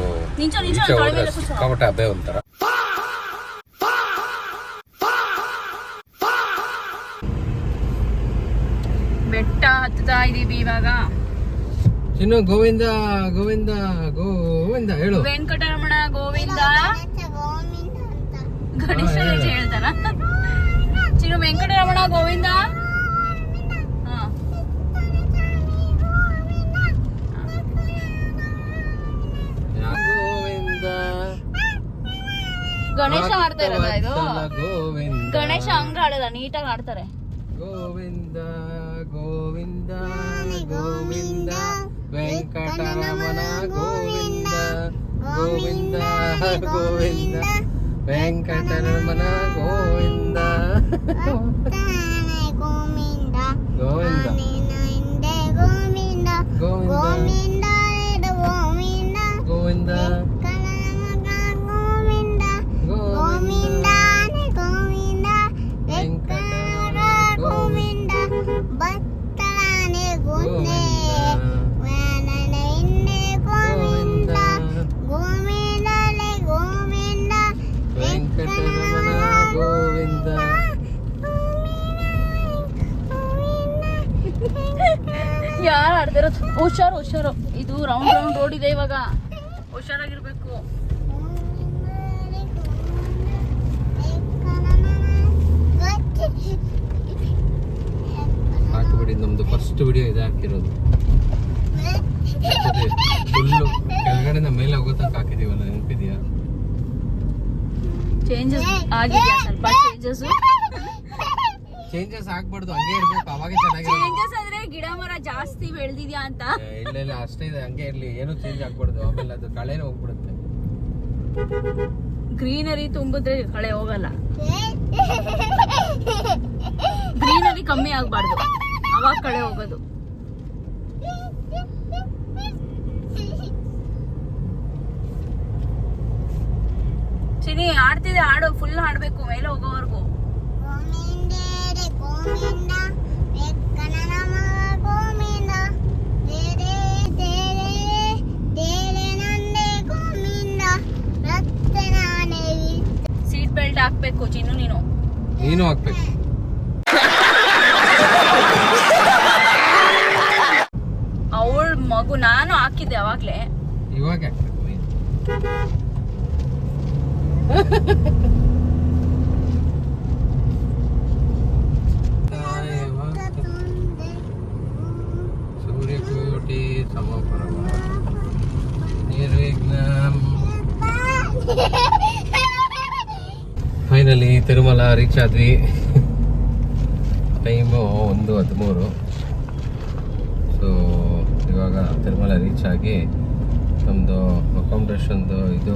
ಈಚೆ ಹೋದ್ರೆ ಸಿಕ್ಕಾಪಟ್ಟೆ ಹಬ್ಬೆ ಒಂಥರ. ಬೆಟ್ಟ ಹತ್ತುತ್ತಾ ಇದೀವಿ ಇವಾಗ. ಇನ್ನು ಗೋವಿಂದ ಗೋವಿಂದ ಗೋವಿಂದ ಹೇಳು. ವೆಂಕಟರಮಣ ಗೋವಿಂದ. ಗಣೇಶ ಹೇಳ್ತಾರ ಚಿನ್ನು. ವೆಂಕಟರಮಣ ಗೋವಿಂದ. ಗಣೇಶ ಆಡ್ತಾ ಇರೋದ ಇದು? ಗೋವಿಂದ ಗಣೇಶ ಹಂಗ ಆಡಲ್ಲ, ನೀಟಾಗಿ ಆಡ್ತಾರೆ. ಗೋವಿಂದ ಗೋವಿಂದ ಗೋವಿಂದ ವೆಂಕಟರಮಣ ಗೋವಿಂದ ಗೋವಿಂದ ಗೋವಿಂದ ವೆಂಕಟರಮಣ ಗೋವಿಂದ ಗೋವಿಂದ ಗೋವಿಂದ ಗೋವಿಂದ ಗೋವಿಂದ ಗೋವಿಂದ ಗೋವಿಂದ ಗೋವಿಂದ ಗೋವಿಂದ ಗೋವಿಂದ ವೆಂಕಟರಮಣ ಗೋವಿಂದ ಭಕ್ತರಾನೆ ಗೋಂದೆ ವೇನನೆ ಹಿಂದೆ ಗೋವಿಂದ ಗೋವಿಂದಲೆ ಗೋವಿಂದ ವೆಂಕಟರಮಣ ಗೋವಿಂದ. ಯಾರು ಆಡ್ತಿರೋದು? ಹುಷಾರು ಹುಷಾರು, ಇದು ರೌಂಡ್ ರೌಂಡ್ ರೋಡ್ ಇದೆ ಇವಾಗ, ಹುಷಾರಾಗಿರ್ಬೇಕು. ಹಾಕಿಬಿಡಿ, ನಮ್ದು ಫಸ್ಟ್ ವಿಡಿಯೋ ಇದೆ ಹಾಕಿರೋದು. ಫುಲ್ಲು ಕೆಳಗಡೆ ಮೇಲೆ ಹೋಗೋ ತನಕ ಹಾಕಿದೀವಲ್ಲ, ನೆನಪಿದೆಯಾ? ಚೇಂಜಸ್ ಆಗಿದೆಯಾ ಸ್ವಲ್ಪ? ಚೇಂಜಸ್ ಆಗ್ಬಾರ್ದು, ಹಂಗೆ ಇರ್ಬೇಕು, ಅವಾಗೆ ಚೆನ್ನಾಗಿ. ಚೇಂಜಸ್ ಅಂದ್ರೆ ಗಿಡ ಮರ ಜಾಸ್ತಿ ಬೆಳೆದಿದ್ಯಾ ಅಂತ. ಇಲ್ಲ ಇಲ್ಲ, ಅಷ್ಟೇ ಇದೆ, ಹಂಗೆ ಇರ್ಲಿ, ಏನು ಚೇಂಜ್ ಆಗ್ಬಾರ್ದು, ಆಮೇಲೆ ಅದು ಕಳೆನೇ ಹೋಗ್ಬಿಡುತ್ತೆ. ಗ್ರೀನರಿ ತುಂಬಿದ್ರೆ ಕಳೆ ಹೋಗಲ್ಲ, ಗ್ರೀನರಿ ಕಮ್ಮಿ ಆಗ್ಬಾರ್ದು, ಅವಾಗ ಕಳೆ ಹೋಗೋದು. ಚಿನಿ ಆಡ್ತಿದೆ, ಆಡು, ಫುಲ್ ಆಡ್ಬೇಕು ಮೇಲೆ ಹೋಗೋವರೆಗೂ. ಗೋವಿಂದ ವೆಂಕಟರಮಣ ಗೋವಿಂದ ದೇರೆ ದೇರೆ ದೇರೆ ನಂದೆ ಗೋವಿಂದ ರತ್ನಾನೆ. ಸೀಟ್ ಬೆಲ್ಟ್ ಹಾಕ್ಬೇಕು ಚಿನ್ನು, ನೀನು ಹಾಕ್ಬೇಕು. ಅವಳ ಮಗು, ನಾನು ಹಾಕಿದ್ದೆ ಅವಾಗ್ಲೇ. ಇವಾಗ ಹಾಕ್ಬೇಕು. ಸೂರ್ಯಕೋಟಿ ಸಮಪ್ರಭ ನಿರ್ವಿಘ್ನಂ. ಫೈನಲಿ ತಿರುಮಲ ರೀಚ್ ಆದ್ವಿ. ಟೈಮು 1:13. ಸೊ ಇವಾಗ ತಿರುಮಲ ರೀಚ್ ಆಗಿ ನಮ್ಮದು ಅಕಾಮಿಡೇಷನ್ದು ಇದು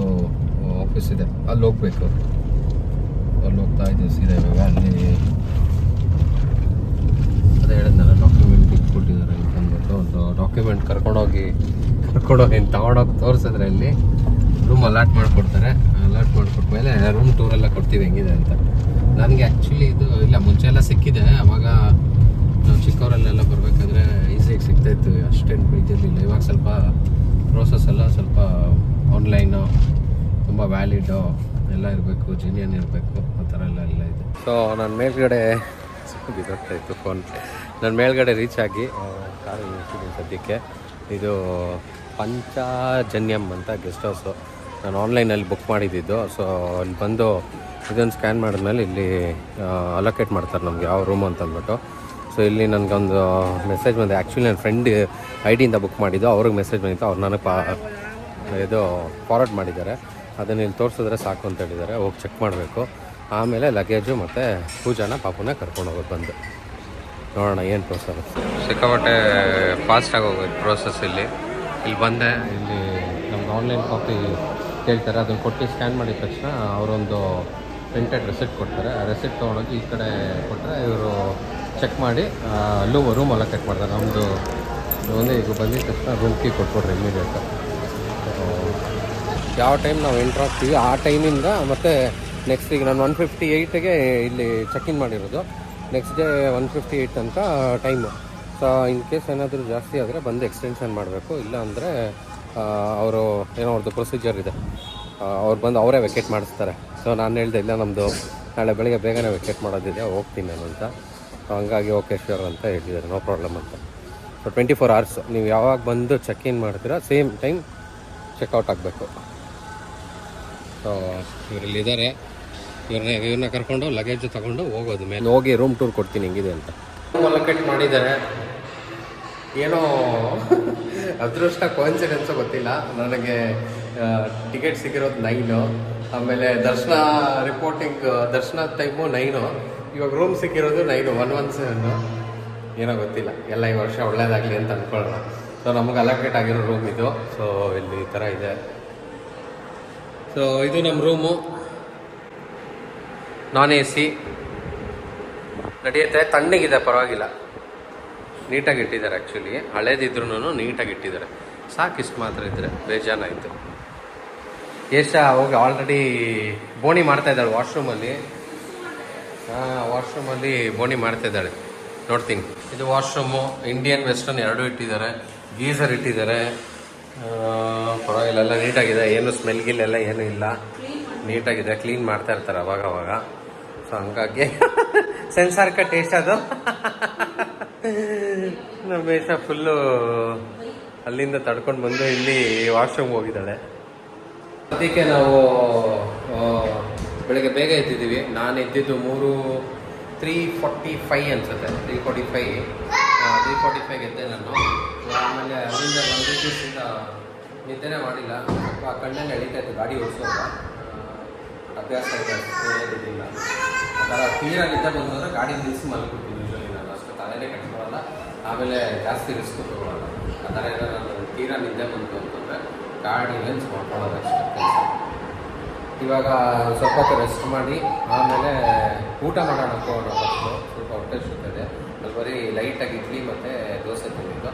ಆಫೀಸ್ ಇದೆ, ಅಲ್ಲಿ ಹೋಗ್ಬೇಕು. ಅಲ್ಲಿ ಹೋಗ್ತಾ ಇದ್ದೀವಿ ಸೀದಾ ಇವಾಗ. ಅಲ್ಲಿ ಅದೇ ಹೇಳಿದ್ನಲ್ಲ, ಡಾಕ್ಯುಮೆಂಟ್ ಇಟ್ಬಿಟ್ಟಿದ್ದಾರೆ ಅಂತ ಅಂದ್ಬಿಟ್ಟು. ಒಂದು ಡಾಕ್ಯುಮೆಂಟ್ ಕರ್ಕೊಂಡೋಗಿ ತಗೊಂಡೋಗಿ ತೋರಿಸಿದ್ರೆ ಅಲ್ಲಿ ರೂಮ್ ಅಲಾಟ್ ಮಾಡಿಕೊಡ್ತಾರೆ. ಅಲಾಟ್ ಮಾಡಿಕೊಟ್ಮೇಲೆ ರೂಮ್ ಟೂರೆಲ್ಲ ಕೊಡ್ತೀವಿ ಹೆಂಗಿದೆ ಅಂತ. ನನಗೆ ಆ್ಯಕ್ಚುಲಿ ಇದು ಇಲ್ಲ, ಮುಂಚೆ ಎಲ್ಲ ಸಿಕ್ಕಿದೆ. ಅವಾಗ ನಾವು ಚಿಕ್ಕವರಲ್ಲೆಲ್ಲ ಬರಬೇಕಾದ್ರೆ ಈಸಿಯಾಗಿ ಸಿಗ್ತಾಯಿತ್ತು, ಅಷ್ಟೇನು ಇದ್ದಿರಲಿಲ್ಲ. ಇವಾಗ ಸ್ವಲ್ಪ ಪ್ರೋಸೆಸ್ ಎಲ್ಲ ಸ್ವಲ್ಪ ಆನ್ಲೈನು, ತುಂಬ ವ್ಯಾಲಿಡು ಎಲ್ಲ ಇರಬೇಕು, ಜೆನ್ಯೂನ್ ಇರಬೇಕು, ಆ ಥರ ಎಲ್ಲ ಇದೆ. ಸೊ ನಾನು ಮೇಲ್ಗಡೆ ಇತ್ತು ಫೋನ್, ನಾನು ಮೇಲ್ಗಡೆ ರೀಚ್ ಆಗಿ ಕಾರು ನಿಲ್ಸಿದ್ದೀನಿ ಸದ್ಯಕ್ಕೆ. ಇದು ಪಂಚಜನ್ಯಂ ಅಂತ ಗೆಸ್ಟ್ ಹೌಸು. ನಾನು ಆನ್ಲೈನಲ್ಲಿ ಬುಕ್ ಮಾಡಿದ್ದಿದ್ದು. ಸೊ ಅಲ್ಲಿ ಬಂದು ಇದನ್ನು ಸ್ಕ್ಯಾನ್ ಮಾಡಿದ್ಮೇಲೆ ಇಲ್ಲಿ ಅಲೋಕೇಟ್ ಮಾಡ್ತಾರೆ ನಮಗೆ ಯಾವ ರೂಮ್ ಅಂತ ಅಂದ್ಬಿಟ್ಟು. ಸೊ ಇಲ್ಲಿ ನನಗೊಂದು ಮೆಸೇಜ್ ಬಂದೆ. ಆ್ಯಕ್ಚುಲಿ ನನ್ನ ಫ್ರೆಂಡ್ ಐಡಿಯಿಂದ ಬುಕ್ ಮಾಡಿದ್ದು, ಅವ್ರಿಗೆ ಮೆಸೇಜ್ ಬಂದಿತ್ತು. ಅವ್ರು ನನಗೆ ಇದು ಫಾರ್ವರ್ಡ್ ಮಾಡಿದ್ದಾರೆ. ಅದನ್ನು ಇಲ್ಲಿ ತೋರಿಸಿದ್ರೆ ಸಾಕು ಅಂತ ಹೇಳಿದ್ದಾರೆ. ಹೋಗಿ ಚೆಕ್ ಮಾಡಬೇಕು. ಆಮೇಲೆ ಲಗೇಜು ಮತ್ತು ಪೂಜಾನ ಪಾಪುನ ಕರ್ಕೊಂಡು ಹೋಗೋದು ಬಂದು ನೋಡೋಣ ಏನು ಪ್ರೋಸೆಸ್. ಸಿಕ್ಕಾಪಟ್ಟೆ ಫಾಸ್ಟಾಗಿ ಹೋಗೋದು ಪ್ರೋಸೆಸ್. ಇಲ್ಲಿ ಬಂದೆ. ಇಲ್ಲಿ ನಮ್ಗೆ ಆನ್ಲೈನ್ ಕಾಪಿ ಕೇಳ್ತಾರೆ, ಅದನ್ನು ಕೊಟ್ಟು ಸ್ಕ್ಯಾನ್ ಮಾಡಿದ ತಕ್ಷಣ ಅವರೊಂದು ಪ್ರಿಂಟೆಡ್ ರೆಸಿಪ್ಟ್ ಕೊಡ್ತಾರೆ. ಆ ರೆಸಿಪ್ಟ್ ತೊಗೊಂಡೋಗಿ ಈ ಕಡೆ ಕೊಟ್ಟರೆ ಇವರು ಚೆಕ್ ಮಾಡಿ ರೂಮ್ ಅಲೋಕೇಟ್ ಮಾಡ್ತಾರೆ. ನಮ್ಮದು ಒಂದು ಈಗ ಬಂದಿದ್ದ ತಕ್ಷಣ ರೂಮ್ ಕೀ ಕೊಟ್ಕೊಡ್ರಿ ಇಮಿಡಿಯೇಟು. ಯಾವ ಟೈಮ್ ನಾವು ಎಂಟ್ರ್ ಆಗ್ತೀವಿ ಆ ಟೈಮಿಂದ ಮತ್ತು ನೆಕ್ಸ್ಟ್ ಈಗ ನಾನು 1:58ಗೆ ಇಲ್ಲಿ ಚೆಕ್-ಇನ್ ಮಾಡಿರೋದು. ನೆಕ್ಸ್ಟ್ ಡೇ 1:58 ತನಕ ಟೈಮು. ಸೊ ಇನ್ ಕೇಸ್ ಏನಾದರೂ ಜಾಸ್ತಿ ಆದರೆ ಬಂದು ಎಕ್ಸ್ಟೆನ್ಷನ್ ಮಾಡಬೇಕು. ಇಲ್ಲ ಅಂದರೆ ಅವರು ಏನೋ ಅವ್ರದ್ದು ಪ್ರೊಸೀಜರ್ ಇದೆ, ಅವ್ರು ಬಂದು ಅವರೇ ವೆಕೇಟ್ ಮಾಡಿಸ್ತಾರೆ. ಸೊ ನಾನು ಹೇಳ್ದೆ ಇಲ್ಲ, ನಮ್ಮದು ನಾಳೆ ಬೆಳಗ್ಗೆ ಬೇಗನೆ ವೆಕೇಟ್ ಮಾಡೋದಿದೆ, ಹೋಗ್ತೀನಿ ನಾನು ಅಂತ. ಹಂಗಾಗಿ ಓಕೆ ಶ್ಯೂರ್ ಅಂತ ಹೇಳಿದ್ದಾರೆ, ನೋ ಪ್ರಾಬ್ಲಮ್ ಅಂತ. ಸೊ 24 hours ನೀವು ಯಾವಾಗ ಬಂದು ಚೆಕ್-ಇನ್ ಮಾಡ್ತೀರಾ ಸೇಮ್ ಟೈಮ್ ಚೆಕ್ಔಟ್ ಆಗಬೇಕು. ಸೊ ಇವರಲ್ಲಿದ್ದಾರೆ, ಇವ್ರನ್ನ ಕರ್ಕೊಂಡು ಲಗೇಜ್ ತೊಗೊಂಡು ಹೋಗೋದು. ಮೇಲೆ ಹೋಗಿ ರೂಮ್ ಟೂರ್ ಕೊಡ್ತೀನಿ ಹೆಂಗಿದೆ ಅಂತ. ರೂಮ್ ಅಲೋಕೇಟ್ ಮಾಡಿದ್ದಾರೆ. ಏನೋ ಅದೃಷ್ಟ ಕೋಇನ್ಸಿಡೆನ್ಸು ಗೊತ್ತಿಲ್ಲ, ನನಗೆ ಟಿಕೆಟ್ ಸಿಕ್ಕಿರೋದು 9, ಆಮೇಲೆ ದರ್ಶನ ರಿಪೋರ್ಟಿಂಗ್ ದರ್ಶನ ಟೈಮು 9, ಇವಾಗ ರೂಮ್ ಸಿಕ್ಕಿರೋದು 9, 117. ಏನೋ ಗೊತ್ತಿಲ್ಲ, ಎಲ್ಲ ಈ ವರ್ಷ ಒಳ್ಳೇದಾಗಲಿ ಅಂತ ಅಂದ್ಕೊಳ್ಳೋಣ. ಸೊ ನಮಗೆ ಅಲೋಕೇಟ್ ಆಗಿರೋ ರೂಮ್ ಇದು. ಸೊ ಇಲ್ಲಿ ಈ ಥರ ಇದೆ. ಸೊ ಇದು ನಮ್ಮ ರೂಮು, ನಾನ್ AC ನಡೆಯುತ್ತೆ, ತಣ್ಣಗಿದೆ, ಪರವಾಗಿಲ್ಲ. ನೀಟಾಗಿ ಇಟ್ಟಿದ್ದಾರೆ. ಆ್ಯಕ್ಚುಲಿ ಹಳೇದಿದ್ರು ನೀಟಾಗಿ ಇಟ್ಟಿದ್ದಾರೆ. ಸಾಕು, ಇಷ್ಟು ಮಾತ್ರ ಇದ್ದರೆ ಬೇಜಾನಾಯಿತು. ಏಷ ಹೋಗಿ ಆಲ್ರೆಡಿ ಬೋಣಿ ಮಾಡ್ತಾ ಇದ್ದಾಳೆ ವಾಶ್ರೂಮಲ್ಲಿ. ವಾಶ್ರೂಮಲ್ಲಿ ಬೋಣಿ ಮಾಡ್ತಾ ಇದ್ದಾಳೆ, ನೋಡ್ತೀನಿ. ಇದು ವಾಶ್ರೂಮು, ಇಂಡಿಯನ್ ವೆಸ್ಟರ್ನ್ ಎರಡೂ ಇಟ್ಟಿದ್ದಾರೆ, ಗೀಸರ್ ಇಟ್ಟಿದ್ದಾರೆ. ಪರವಾಗಿಲ್ಲ, ಎಲ್ಲ ನೀಟಾಗಿದೆ, ಏನು ಸ್ಮೆಲ್ ಗಿಲ್ ಎಲ್ಲ ಏನೂ ಇಲ್ಲ, ನೀಟಾಗಿದೆ. ಕ್ಲೀನ್ ಮಾಡ್ತಾ ಇರ್ತಾರೆ ಅವಾಗ. ಸೊ ಹಂಗಾಗಿ ಸೆನ್ಸಾರ್ ಟೇಸ್ಟ್ ಅದು. ನಮ್ಮ ಏಷ ಫುಲ್ಲು ಅಲ್ಲಿಂದ ತಡ್ಕೊಂಡು ಬಂದು ಇಲ್ಲಿ ವಾಶ್ರೂಮ್ ಹೋಗಿದ್ದಾಳೆ. ಅದಕ್ಕೆ ನಾವು ಬೆಳಗ್ಗೆ ಬೇಗ ಎದ್ದಿದ್ದೀವಿ. ನಾನು ಎದ್ದಿದ್ದು 3:45 ಅನ್ಸುತ್ತೆ, 3:45 ಎದ್ದೆ ನಾನು. ಆಮೇಲೆ ಅಲ್ಲಿಂದ ಒಂದು ದಿವಸದಿಂದ ನಿದ್ದೆನೇ ಮಾಡಿಲ್ಲ, ಸ್ವಲ್ಪ ಕಣ್ಣಲ್ಲಿ ಎಳಿತಾ ಇತ್ತು ಗಾಡಿ ಓಡಿಸೋದು. ಅಭ್ಯಾಸ ಇದ್ದಿಲ್ಲ ಆ ಥರ. ತೀರಾ ನಿದ್ದೆ ಬಂದರೆ ಗಾಡಿ ನಿಲ್ಲಿಸಿ ಮಲ್ಕೊಡ್ತೀನಿ ಯೂಶ್ವಲಿ. ನಾನು ಅಷ್ಟು ತಲೆನೇ ಕಟ್ಕೊಳ್ಳಲ್ಲ, ಆಮೇಲೆ ಜಾಸ್ತಿ ರಿಸ್ಕ್ ತೊಗೊಳ್ಳಲ್ಲ. ಆ ಥರ ಎಲ್ಲ ನಾನು ತೀರಾ ನಿದ್ದೆ ಬಂತು ಅಂತಂದರೆ ಗಾಡಿ ಲೆನ್ಸ್ ಮಾಡ್ಕೊಳ್ಳೋದು ಅಷ್ಟೇ ಕೆಲಸ. ಇವಾಗ ಸ್ವಲ್ಪ ಹೊತ್ತು ರೆಸ್ಟ್ ಮಾಡಿ ಆಮೇಲೆ ಊಟ ಮಾಡೋಣ ಹೋಗೋಣ. ಫಸ್ಟು ಸ್ವಲ್ಪ ಹೊಟ್ಟೆ ಸುತ್ತದೆ, ಅಲ್ಲಿ ಬರೀ ಲೈಟಾಗಿ ಇಡ್ಲಿ ಮತ್ತು ದೋಸೆ ತಿಂದಿದ್ದು.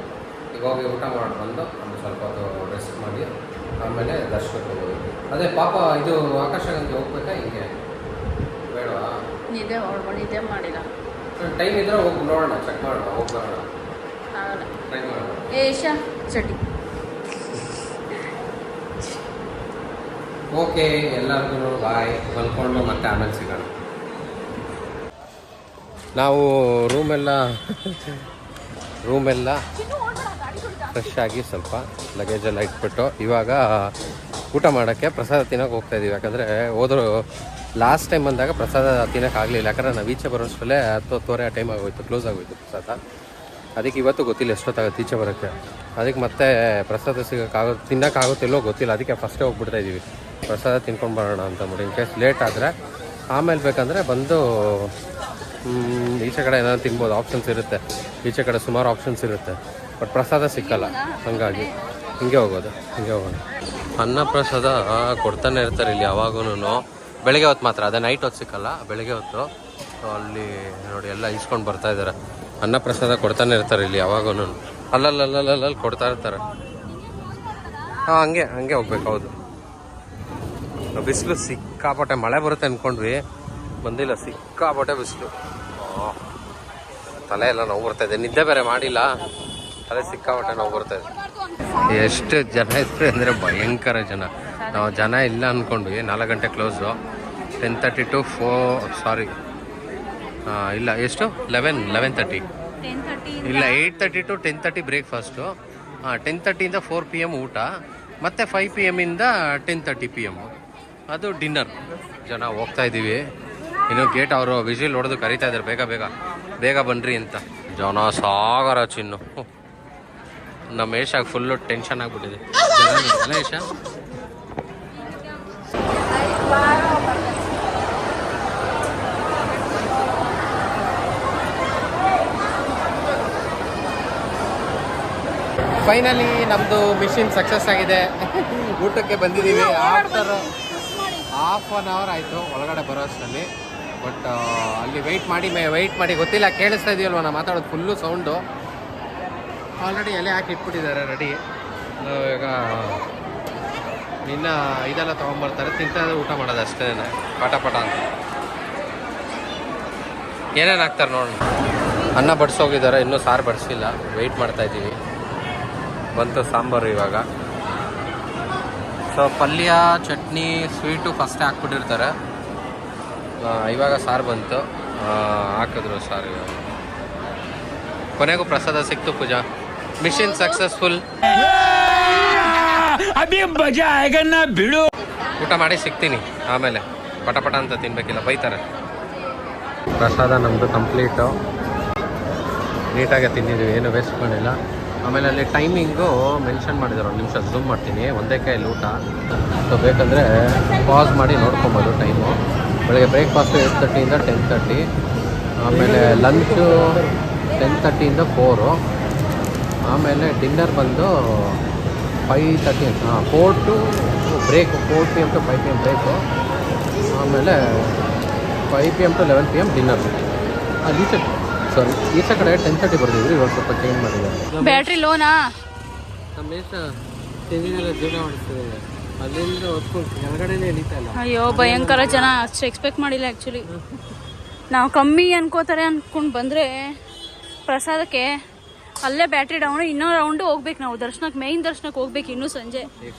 ಈಗ ಹೋಗಿ ಊಟ ಮಾಡಿ ಬಂದು ಆಮೇಲೆ ಸ್ವಲ್ಪ ಹೊತ್ತು ರೆಸ್ಟ್ ಮಾಡಿ ಆಮೇಲೆ ದರ್ಶನಕ್ಕೆ ಹೋಗೋದು. ಅದೇ ಪಾಪ ಇದು ಆಕಾಶಗಂಗೆ ಹೋಗ್ಬೇಕಾ ಹಿಂಗೆ ಬೇಡವಾ? ನಿದ್ದೆ ಮಾಡಿಲ್ಲ. ಟೈಮ್ ಇದ್ರೆ ಹೋಗಿ ನೋಡೋಣ, ಚೆಕ್ ಮಾಡೋಣ, ಹೋಗಿ ಬರೋಣ, ಆಗಲ್ಲ. ಟ್ರೈ ಮಾಡೋಣ. ಏಷಾ ಚಟಿ. ಓಕೆ, ಎಲ್ಲರಿಗೂ ಬಾಯ್. ಮಲ್ಕೊಂಡು ಮತ್ತೆ ಆಮೇಲೆ ಸಿಗೋಣ. ನಾವು ರೂಮೆಲ್ಲ ಫ್ರೆಶ್ ಆಗಿ ಸ್ವಲ್ಪ ಲಗೇಜೆಲ್ಲ ಇಟ್ಬಿಟ್ಟು ಇವಾಗ ಊಟ ಮಾಡೋಕ್ಕೆ ಪ್ರಸಾದ ತಿನ್ನೋಕೆ ಹೋಗ್ತಾಯಿದ್ದೀವಿ. ಯಾಕಂದರೆ ಹೋದ್ರು ಲಾಸ್ಟ್ ಟೈಮ್ ಬಂದಾಗ ಪ್ರಸಾದ ತಿನ್ನೋಕ್ಕಾಗಲಿಲ್ಲ, ಯಾಕಂದರೆ ನಾವು ಈಚೆ ಬರೋಷ್ಟರಲ್ಲೇ 10:30 ಆ ಟೈಮ್ ಆಗೋಯ್ತು, ಕ್ಲೋಸ್ ಆಗೋಯ್ತು ಪ್ರಸಾದ. ಅದಕ್ಕೆ ಇವತ್ತು ಗೊತ್ತಿಲ್ಲ ಎಷ್ಟೊತ್ತಾಗುತ್ತೆ ಈಚೆ ಬರೋಕ್ಕೆ. ಅದಕ್ಕೆ ಮತ್ತೆ ಪ್ರಸಾದ ತಿನ್ನೋಕ್ಕಾಗುತ್ತಿಲ್ಲೋ ಗೊತ್ತಿಲ್ಲ, ಅದಕ್ಕೆ ಫಸ್ಟೇ ಹೋಗ್ಬಿಡ್ತಾಯಿದ್ದೀವಿ ಪ್ರಸಾದ ತಿನ್ಕೊಂಡು ಬರೋಣ ಅಂತ ಮಾಡಿ. ಇನ್ ಕೇಸ್ ಲೇಟ್ ಆದರೆ ಆಮೇಲೆ ಬೇಕಂದರೆ ಬಂದು ಈಚೆ ಕಡೆ ಏನಾದ್ರು ತಿನ್ಬೋದು, ಆಪ್ಷನ್ಸ್ ಇರುತ್ತೆ. ಈಚೆ ಕಡೆ ಸುಮಾರು ಆಪ್ಷನ್ಸ್ ಇರುತ್ತೆ, ಬಟ್ ಪ್ರಸಾದ ಸಿಕ್ಕಲ್ಲ. ಹಾಗಾಗಿ ಹಿಂಗೆ ಹೋಗೋಣ. ಅನ್ನ ಪ್ರಸಾದ ಕೊಡ್ತಾನೆ ಇರ್ತಾರೆ ಇಲ್ಲಿ ಯಾವಾಗೂ. ಬೆಳಗ್ಗೆ ಹೊತ್ತು ಮಾತ್ರ, ಅದೇ ನೈಟ್ ಹೊತ್ತು ಸಿಕ್ಕಲ್ಲ, ಬೆಳಗ್ಗೆ ಹೊತ್ತು. ಅಲ್ಲಿ ನೋಡಿ ಎಲ್ಲ ಇಸ್ಕೊಂಡು ಬರ್ತಾ ಇದ್ದಾರೆ. ಅನ್ನ ಪ್ರಸಾದ ಕೊಡ್ತಾನೆ ಇರ್ತಾರೆ ಇಲ್ಲಿ ಯಾವಾಗೂ. ಅಲ್ಲಲ್ಲಿ ಕೊಡ್ತಾ ಇರ್ತಾರೆ. ಹಂಗೆ ಹೋಗ್ಬೇಕು. ಹೌದು, ಬಿಸಿಲು ಸಿಕ್ಕಾಪಟ್ಟೆ. ಮಳೆ ಬರುತ್ತೆ ಅಂದ್ಕೊಂಡ್ವಿ, ಬಂದಿಲ್ಲ, ಸಿಕ್ಕಾಪಟ್ಟೆ ಬಿಸಿಲು. ತಲೆ ಎಲ್ಲ ನೋವು ಬರ್ತಾಯಿದೆ, ನಿದ್ದೆ ಬೇರೆ ಮಾಡಿಲ್ಲ, ತಲೆ ಸಿಕ್ಕಾಪಟ್ಟೆ ನೋವು ಬರ್ತಾಯಿದೆ. ಎಷ್ಟು ಜನ ಇರ್ತಾರೆ ಅಂದರೆ ಭಯಂಕರ ಜನ. ನಾವು ಜನ ಇಲ್ಲ ಅಂದ್ಕೊಂಡ್ವಿ, 4 ಗಂಟೆ ಕ್ಲೋಸು. 10:30 to 4 ಇಲ್ಲ, ಎಷ್ಟು 11:30 ಇಲ್ಲ, 8:30 to 10:30 ಬ್ರೇಕ್ಫಾಸ್ಟು. 10:30 ಇಂದ 4 PM ಊಟ, ಮತ್ತು 5 PM ಇಂದ 10:30 PM ಅದು ಡಿನ್ನರ್. ಜನ ಹೋಗ್ತಾ ಇದ್ದೀವಿ. ಇನ್ನು ಗೇಟ್ ಅವರು ವಿಜಿಲ್ ಹೊಡೆದು ಕರೀತಾ ಇದ್ದಾರೆ, ಬೇಗ ಬನ್ನಿರಿ ಅಂತ. ಜನ ಸಾಗರ ಚಿನ್ನು. ನಮ್ಮ ಏಷಾಗ ಫುಲ್ಲು ಟೆನ್ಷನ್ ಆಗಿಬಿಟ್ಟಿದೆ. ಏಷ ಫೈನಲಿ ನಮ್ಮದು ಮಿಷನ್ ಸಕ್ಸಸ್ ಆಗಿದೆ. ಊಟಕ್ಕೆ ಬಂದಿದ್ದೀವಿ. ಆಫ್ಟರ್ ಹಾಫ್ ಆನ್ ಅವರ್ ಆಯಿತು ಒಳಗಡೆ ಬರೋ ಅಷ್ಟರಲ್ಲಿ. ಬಟ್ ಅಲ್ಲಿ ವೆಯ್ಟ್ ಮಾಡಿ ಗೊತ್ತಿಲ್ಲ, ಕೇಳಿಸ್ತಾ ಇದೆಯಲ್ವ ನಾವು ಮಾತಾಡೋದು, ಫುಲ್ಲು ಸೌಂಡು. ಆಲ್ರೆಡಿ ಎಲೆ ಹಾಕಿ ಇಟ್ಬಿಟ್ಟಿದ್ದಾರೆ ರೆಡಿ. ಈಗ ಇನ್ನು ಇದೆಲ್ಲ ತೊಗೊಂಬರ್ತಾರೆ, ತಿಂತಾರೆ, ಊಟ ಮಾಡೋದು ಅಷ್ಟೇ, ಪಟ ಅಂತ. ಏನೇನು ಹಾಕ್ತಾರೆ ನೋಡೋಣ. ಅನ್ನ ಬಡಿಸೋಗಿದ್ದಾರೆ, ಇನ್ನೂ ಸಾರು ಬಡಿಸಿಲ್ಲ, ವೆಯ್ಟ್ ಮಾಡ್ತಾಯಿದ್ದೀವಿ. ಬಂತು ಸಾಂಬಾರು ಇವಾಗ. ಸೊ ಪಲ್ಯ, ಚಟ್ನಿ, ಸ್ವೀಟು ಫಸ್ಟೇ ಹಾಕ್ಬಿಟ್ಟಿರ್ತಾರೆ. ಇವಾಗ ಸಾರು ಬಂತು, ಹಾಕಿದ್ರು ಸಾರು. ಇವಾಗ ಕೊನೆಗೂ ಪ್ರಸಾದ ಸಿಕ್ತು. ಪೂಜಾ ಮಿಷನ್ ಸಕ್ಸಸ್ಫುಲ್. ಊಟ ಮಾಡಿ ಸಿಗ್ತೀನಿ ಆಮೇಲೆ. ಪಟ ಅಂತ ತಿನ್ಬೇಕಿಲ್ಲ, ಬೈತಾರೆ. ಪ್ರಸಾದ ನಮ್ಮದು ಕಂಪ್ಲೀಟು. ನೀಟಾಗಿ ತಿಂದಿದ್ದೀವಿ, ಏನು ವೇಸ್ಟ್ ಮಾಡಿಲ್ಲ. ಆಮೇಲೆ ಅಲ್ಲಿ ಟೈಮಿಂಗು ಮೆನ್ಷನ್ ಮಾಡಿದ್ದಾರೆ, ಒಂದು ನಿಮಿಷ ಝೂಮ್ ಮಾಡ್ತೀನಿ. ಒಂದೇ ಕೈಯಲ್ಲಿ ಊಟ. ಸೊ ಬೇಕಂದರೆ ಪಾಸ್ ಮಾಡಿ ನೋಡ್ಕೊಬೋದು ಟೈಮು. ಬೆಳಗ್ಗೆ ಬ್ರೇಕ್ಫಾಸ್ಟು 8:30 ಇಂದ 10:30, ಆಮೇಲೆ ಲಂಚು 10:30 ಇಂದ 4, ಆಮೇಲೆ ಡಿನ್ನರ್ ಬಂದು 5:30 4 to break, 4 PM to 5 PM break, ಆಮೇಲೆ 5 PM to 11 PM ಡಿನ್ನರ್. ಅದು ಈಚೆ ಕಡೆ 10:30 ಬರ್ದಿದ್ರು, ಇವಾಗ ಸ್ವಲ್ಪ ಚೇಂಜ್ ಮಾಡಿದ್ದಾರೆ. ಬ್ಯಾಟ್ರಿ ಲೋನಾ ರಮೇಶ ತಿಂದಿನೆಲ್ಲ ಜೀವನ ಮಾಡಿಸ್ತಿದ್ದಾರೆ, ಅಲ್ಲಿಂದ ಹೊತ್ಕೊಂಡು ಕೆಳಗಡೆನೇ ಎಳಿತಾ ಇಲ್ಲ. ಅಯ್ಯೋ ಭಯಂಕರ ಜನ, ಅಷ್ಟು ಎಕ್ಸ್ಪೆಕ್ಟ್ ಮಾಡಿಲ್ಲ ಆ್ಯಕ್ಚುಲಿ. ನಾವು ಕಮ್ಮಿ ಅನ್ಕೋತಾರೆ ಅಂದ್ಕೊಂಡು ಬಂದರೆ ಪ್ರಸಾದಕ್ಕೆ ಅಲ್ಲೇ ಬ್ಯಾಟ್ರಿ ಡೌನು. ಇನ್ನೂ ರೌಂಡು ಹೋಗ್ಬೇಕು ನಾವು ದರ್ಶನಕ್ಕೆ, ಮೇಯ್ನ್ ದರ್ಶನಕ್ಕೆ ಹೋಗ್ಬೇಕು ಇನ್ನೂ ಸಂಜೆ.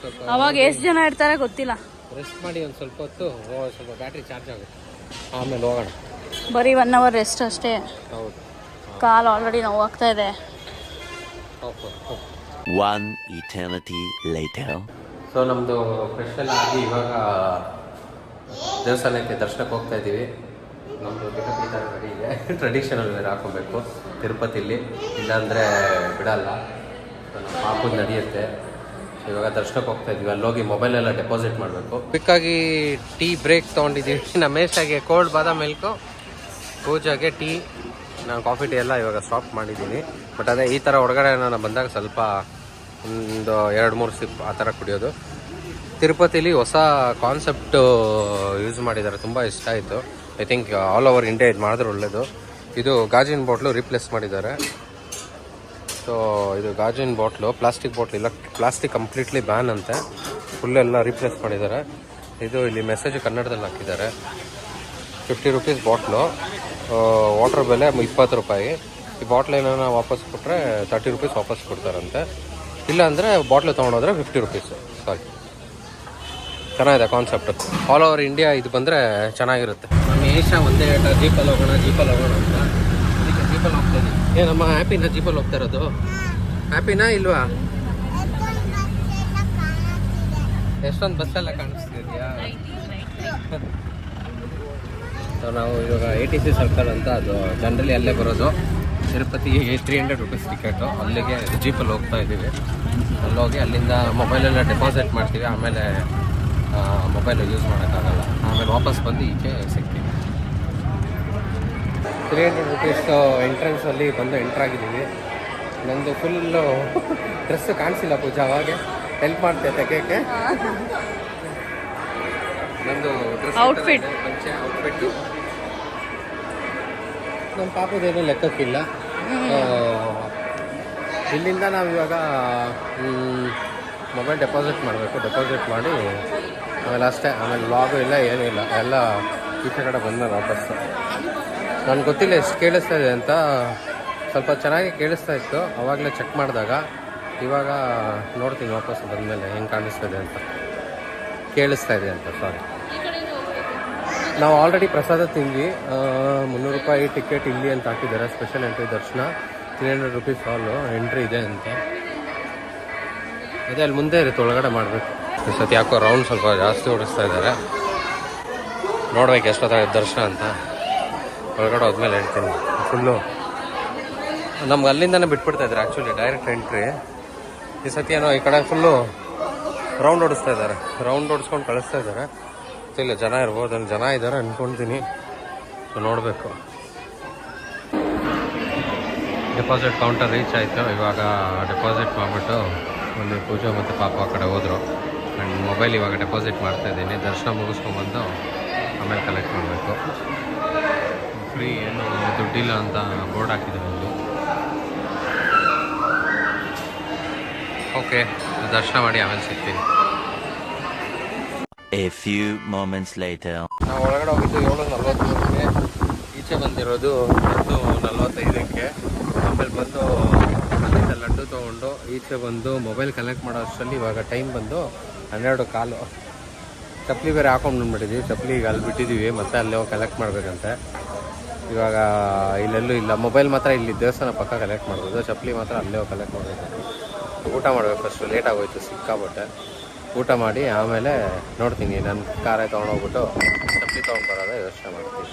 ಅವಾಗ ಎಷ್ಟು ಜನ ಇರ್ತಾರೆ ಗೊತ್ತಿಲ್ಲ. ರೆಸ್ಟ್ ಮಾಡಿ ಒಂದು ಸ್ವಲ್ಪ ಹೊತ್ತು, ಸ್ವಲ್ಪ ಬ್ಯಾಟ್ರಿ ಚಾರ್ಜ್ ಆಗುತ್ತೆ, ಆಮೇಲೆ ಹೋಗೋಣ. ಬರೀ 1 hour ರೆಸ್ಟ್ ಅಷ್ಟೇ. ಹೌದು, ಕಾಲು ಆಲ್ರೆಡಿ ನೋವಾಗ್ತಾ ಇದೆ. One eternity later. ಸೊ ನಮ್ಮದು ಫ್ರೆಶ್ ಎಲ್ಲ ಆಗಿ ಇವಾಗ ದೇವಸ್ಥಾನಕ್ಕೆ ದರ್ಶನಕ್ಕೆ ಹೋಗ್ತಾ ಇದ್ದೀವಿ. ನಮ್ಮದು ಗೆಟಪ್ ಈ ಥರ ರೆಡಿ ಇದೆ. ಟ್ರೆಡಿಷನಲ್ ವೇರ್ ಹಾಕೊಬೇಕು ತಿರುಪತಿಲಿ, ಇಲ್ಲಾಂದರೆ ಬಿಡಲ್ಲ. ನಮ್ಮ ಪಾಪದ ನಡೆಯುತ್ತೆ. ಇವಾಗ ದರ್ಶನಕ್ಕೆ ಹೋಗ್ತಾ ಇದ್ವಿ. ಅಲ್ಲೋಗಿ ಮೊಬೈಲೆಲ್ಲ ಡೆಪಾಸಿಟ್ ಮಾಡಬೇಕು. ಕ್ವಿಕ್ಕಾಗಿ ಟೀ ಬ್ರೇಕ್ ತೊಗೊಂಡಿದ್ದೀವಿ. ನಮೇಶಾಗೆ ಕೋಲ್ಡ್ ಬಾದಾಮ್ ಮಿಲ್ಕು, ಪೂಜಾಗೆ ಟೀ, ನಾನು ಕಾಫಿ ಟೀ ಎಲ್ಲ ಇವಾಗ ಸ್ಟಾಪ್ ಮಾಡಿದ್ದೀನಿ. ಬಟ್ ಅದೇ ಈ ಥರ ಹೊರಗಡೆ ನಾನು ಬಂದಾಗ ಸ್ವಲ್ಪ ಒಂದು 2-3 ಸಿಪ್ ಆ ಥರ ಕುಡಿಯೋದು. ತಿರುಪತಿಲಿ ಹೊಸ ಕಾನ್ಸೆಪ್ಟ್ ಯೂಸ್ ಮಾಡಿದ್ದಾರೆ, ತುಂಬ ಇಷ್ಟ ಆಯಿತು. I think all over India ಇದು ಮಾಡಿದ್ರೆ ಒಳ್ಳೆಯದು. ಇದು ಗಾಜಿನ ಬಾಟ್ಲು ರೀಪ್ಲೇಸ್ ಮಾಡಿದ್ದಾರೆ. ಸೊ ಇದು ಗಾಜಿನ ಬಾಟ್ಲು, ಪ್ಲಾಸ್ಟಿಕ್ ಬಾಟ್ಲ್ ಇಲ್ಲ, ಪ್ಲಾಸ್ಟಿಕ್ ಕಂಪ್ಲೀಟ್ಲಿ ಬ್ಯಾನ್ ಅಂತೆ. ಫುಲ್ಲೆಲ್ಲ ರೀಪ್ಲೇಸ್ ಮಾಡಿದ್ದಾರೆ. ಇದು ಇಲ್ಲಿ ಮೆಸೇಜ್ ಕನ್ನಡದಲ್ಲಿ ಹಾಕಿದ್ದಾರೆ. 50 rupees ಬಾಟ್ಲು, ವಾಟರ್ ಬೆಲೆ 20 ರೂಪಾಯಿ. ಈ ಬಾಟ್ಲ್ ಏನಾರ ವಾಪಸ್ ಕೊಟ್ಟರೆ 30 rupees ವಾಪಸ್ ಕೊಡ್ತಾರಂತೆ. ಇಲ್ಲ ಅಂದರೆ ಬಾಟ್ಲು ತೊಗೊಂಡೋದ್ರೆ 50 rupees. ಸಾರಿ, ಚೆನ್ನಾಗಿದೆ ಕಾನ್ಸೆಪ್ಟ್. ಆಲ್ ಓವರ್ ಇಂಡಿಯಾ ಇದು ಬಂದರೆ ಚೆನ್ನಾಗಿರುತ್ತೆ. ನಮ್ಮ ಏಷ್ಯಾ ಒಂದೇ ಜೀಪಲ್ಲಿ ಹೋಗೋಣ ಅಂತ ಅದಕ್ಕೆ ಜೀಪಲ್ಲಿ ಹೋಗ್ತಾ ಇದ್ದೀವಿ. ನಮ್ಮ ಹ್ಯಾಪಿನ ಜೀಪಲ್ಲಿ ಹೋಗ್ತಾ ಇರೋದು. ಹ್ಯಾಪಿನಾ ಇಲ್ವಾ? ಎಷ್ಟೊಂದು ಬಸ್ಸೆಲ್ಲ ಕಾಣಿಸ್ತಿದೆಯಾ? ಸೊ ನಾವು ಇವಾಗ ATC ಸರ್ಕಲ್ ಅಂತ, ಅದು ಜನರಲಿ ಅಲ್ಲೇ ಬರೋದು. ತಿರುಪತಿಗೆ 300 rupees ಟಿಕೆಟು. ಅಲ್ಲಿಗೆ ಜೀಪಲ್ಲಿ ಹೋಗ್ತಾ ಇದ್ದೀವಿ. ಅಲ್ಲೋಗಿ ಅಲ್ಲಿಂದ ಮೊಬೈಲೆಲ್ಲ ಡೆಪಾಸಿಟ್ ಮಾಡ್ತೀವಿ. ಆಮೇಲೆ ಮೊಬೈಲು ಯೂಸ್ ಮಾಡೋಕ್ಕಾಗಲ್ಲ. ಆಮೇಲೆ ವಾಪಸ್ ಬಂದು ಈಚೆ ಸಿಗ್ತೀವಿ. 300 rupees ಎಂಟ್ರೆನ್ಸಲ್ಲಿ ಬಂದು ಎಂಟ್ರಾಗಿದ್ದೀವಿ. ನಂದು ಫುಲ್ಲು ಡ್ರೆಸ್ಸು ಕಾಣಿಸಿಲ್ಲ ಪೂಜಾ, ಅವಾಗೆ ಹೆಲ್ಪ್ ಮಾಡ್ತೀಯ ತೆಗೆಯೋಕ್ಕೆ. ನಂದು ಡ್ರೆಸ್ ಔಟ್ಫಿಟ್ ನಮ್ಮ ಪಾಪದೇನೂ ಲೆಕ್ಕಕ್ಕಿಲ್ಲ. ಇಲ್ಲಿಂದ ನಾವು ಇವಾಗ ಮೊಬೈಲ್ ಡೆಪಾಸಿಟ್ ಮಾಡಬೇಕು. ಡೆಪಾಸಿಟ್ ಮಾಡಿ ಆಮೇಲೆ ಅಷ್ಟೇ. ಆಮೇಲೆ ವ್ಲಾಗು ಇಲ್ಲ, ಏನೂ ಇಲ್ಲ, ಎಲ್ಲ ಈಚೆ ಕಡೆ ಬಂದ್ಮೇಲೆ ವಾಪಸ್ಸು. ನನಗೆ ಗೊತ್ತಿಲ್ಲ ಎಷ್ಟು ಕೇಳಿಸ್ತಾ ಇದೆ ಅಂತ. ಸ್ವಲ್ಪ ಚೆನ್ನಾಗಿ ಕೇಳಿಸ್ತಾ ಇತ್ತು ಆವಾಗಲೇ ಚೆಕ್ ಮಾಡಿದಾಗ. ಇವಾಗ ನೋಡ್ತೀನಿ ವಾಪಸ್ ಬಂದಮೇಲೆ ಹೆಂಗೆ ಕಾಣಿಸ್ತಾ ಇದೆ ಅಂತ, ಕೇಳಿಸ್ತಾ ಇದೆ ಅಂತ. ಸಾರಿ, ನಾವು ಆಲ್ರೆಡಿ ಪ್ರಸಾದ ತಿಂದ್ವಿ. 300 ರೂಪಾಯಿ ಟಿಕೆಟ್ ಇಲ್ಲಿ ಅಂತ ಹಾಕಿದ್ದಾರೆ. ಸ್ಪೆಷಲ್ ಎಂಟ್ರಿ ದರ್ಶನ 300 rupees ಹಾಲು ಎಂಟ್ರಿ ಇದೆ ಅಂತ. ಅದೇ ಅಲ್ಲಿ ಮುಂದೆ ಇರುತ್ತೆ, ಒಳಗಡೆ ಮಾಡಬೇಕು. ಈ ಸತಿ ಯಾಕೋ ರೌಂಡ್ ಸ್ವಲ್ಪ ಜಾಸ್ತಿ ಓಡಿಸ್ತಾ ಇದ್ದಾರೆ. ನೋಡ್ಬೇಕು ಎಷ್ಟೊತ್ತಾಗುತ್ತೆ ದರ್ಶನ ಅಂತ. ಒಳಗಡೆ ಹೋದ್ಮೇಲೆ ಹೇಳ್ತೀನಿ. ಫುಲ್ಲು ನಮ್ಗೆ ಅಲ್ಲಿಂದನೇ ಬಿಟ್ಬಿಡ್ತಾ ಇದ್ದಾರೆ ಆ್ಯಕ್ಚುಲಿ, ಡೈರೆಕ್ಟ್ ಎಂಟ್ರಿ. ಈ ಸತಿ ಏನೋ ಈ ಕಡೆ ಫುಲ್ಲು ರೌಂಡ್ ಓಡಿಸ್ತಾ ಇದ್ದಾರೆ. ರೌಂಡ್ ಓಡಿಸ್ಕೊಂಡು ಕಳಿಸ್ತಾ ಇದ್ದಾರೆ. ಇಲ್ಲ ಜನ ಇರ್ಬೋದು, ಅಲ್ಲಿ ಜನ ಇದ್ದಾರೆ ಅಂದ್ಕೊಳ್ತೀನಿ. ಸೊ ನೋಡಬೇಕು. ಡೆಪಾಸಿಟ್ ಕೌಂಟರ್ ರೀಚ್ ಆಯಿತು. ಇವಾಗ ಡೆಪಾಸಿಟ್ ಮಾಡಿಬಿಟ್ಟು ಒಂದು ಪೂಜೆ ಮತ್ತು ಪಾಪ ಆ ಕಡೆ ಹೋದರು. ನನ್ನ ಮೊಬೈಲ್ ಇವಾಗ ಡೆಪಾಸಿಟ್ ಮಾಡ್ತಾಯಿದ್ದೀನಿ. ದರ್ಶನ ಮುಗಿಸ್ಕೊಂಡ್ಬಂದು ಆಮೇಲೆ ಕಲೆಕ್ಟ್ ಮಾಡಬೇಕು. ಫ್ರೀ ಏನು ದುಡ್ಡಿಲ್ಲ ಅಂತ ಬೋರ್ಡ್ ಹಾಕಿದ್ದಾರೆ ಒಂದು. ಓಕೆ, ದರ್ಶನ ಮಾಡಿ ಆಮೇಲೆ ಸಿಗ್ತೀನಿ. A few moments later. ನಾವು ಒಳಗಡೆ ಹೋಗಿದ್ದು 7:43ಕ್ಕೆ, ಈಚೆ ಬಂದಿರೋದು 10:45ಕ್ಕೆ. ಆಮೇಲೆ ಬಂದು ಅಲ್ಲಿಂದ ಲಡ್ಡು ತೊಗೊಂಡು ಈಚೆ ಬಂದು ಮೊಬೈಲ್ ಕಲೆಕ್ಟ್ ಮಾಡೋ ಅಷ್ಟರಲ್ಲಿ ಇವಾಗ ಟೈಮ್ ಬಂದು 12:15. ಚಪ್ಪಲಿ ಬೇರೆ ಹಾಕೊಂಡು ಬಂದ್ಬಿಟ್ಟಿದ್ದೀವಿ. ಚಪ್ಪಲಿ ಈಗ ಅಲ್ಲಿ ಬಿಟ್ಟಿದ್ದೀವಿ, ಮತ್ತೆ ಅಲ್ಲೇ ಹೋಗಿ ಕಲೆಕ್ಟ್ ಮಾಡಬೇಕಂತೆ. ಇವಾಗ ಇಲ್ಲೆಲ್ಲೂ ಇಲ್ಲ. ಮೊಬೈಲ್ ಮಾತ್ರ ಇಲ್ಲಿ ದೇವಸ್ಥಾನ ಪಕ್ಕ ಕಲೆಕ್ಟ್ ಮಾಡ್ಬೋದು, ಚಪ್ಪಲಿ ಮಾತ್ರ ಅಲ್ಲೇ ಹೋಗಿ ಕಲೆಕ್ಟ್ ಮಾಡಬೇಕು. ಊಟ ಮಾಡಬೇಕು ಫಸ್ಟು, ಲೇಟ್ ಆಗೋಯ್ತು ಸಿಕ್ಕಾಬಟ್ಟೆ. ಊಟ ಮಾಡಿ ಆಮೇಲೆ ನೋಡ್ತೀನಿ, ನನ್ನ ಕಾರೇ ತೊಗೊಂಡೋಗ್ಬಿಟ್ಟು ಚಪ್ಪಲಿ ತೊಗೊಂಡು ಬರೋದೇ ಯೋಚನೆ ಮಾಡ್ತೀನಿ.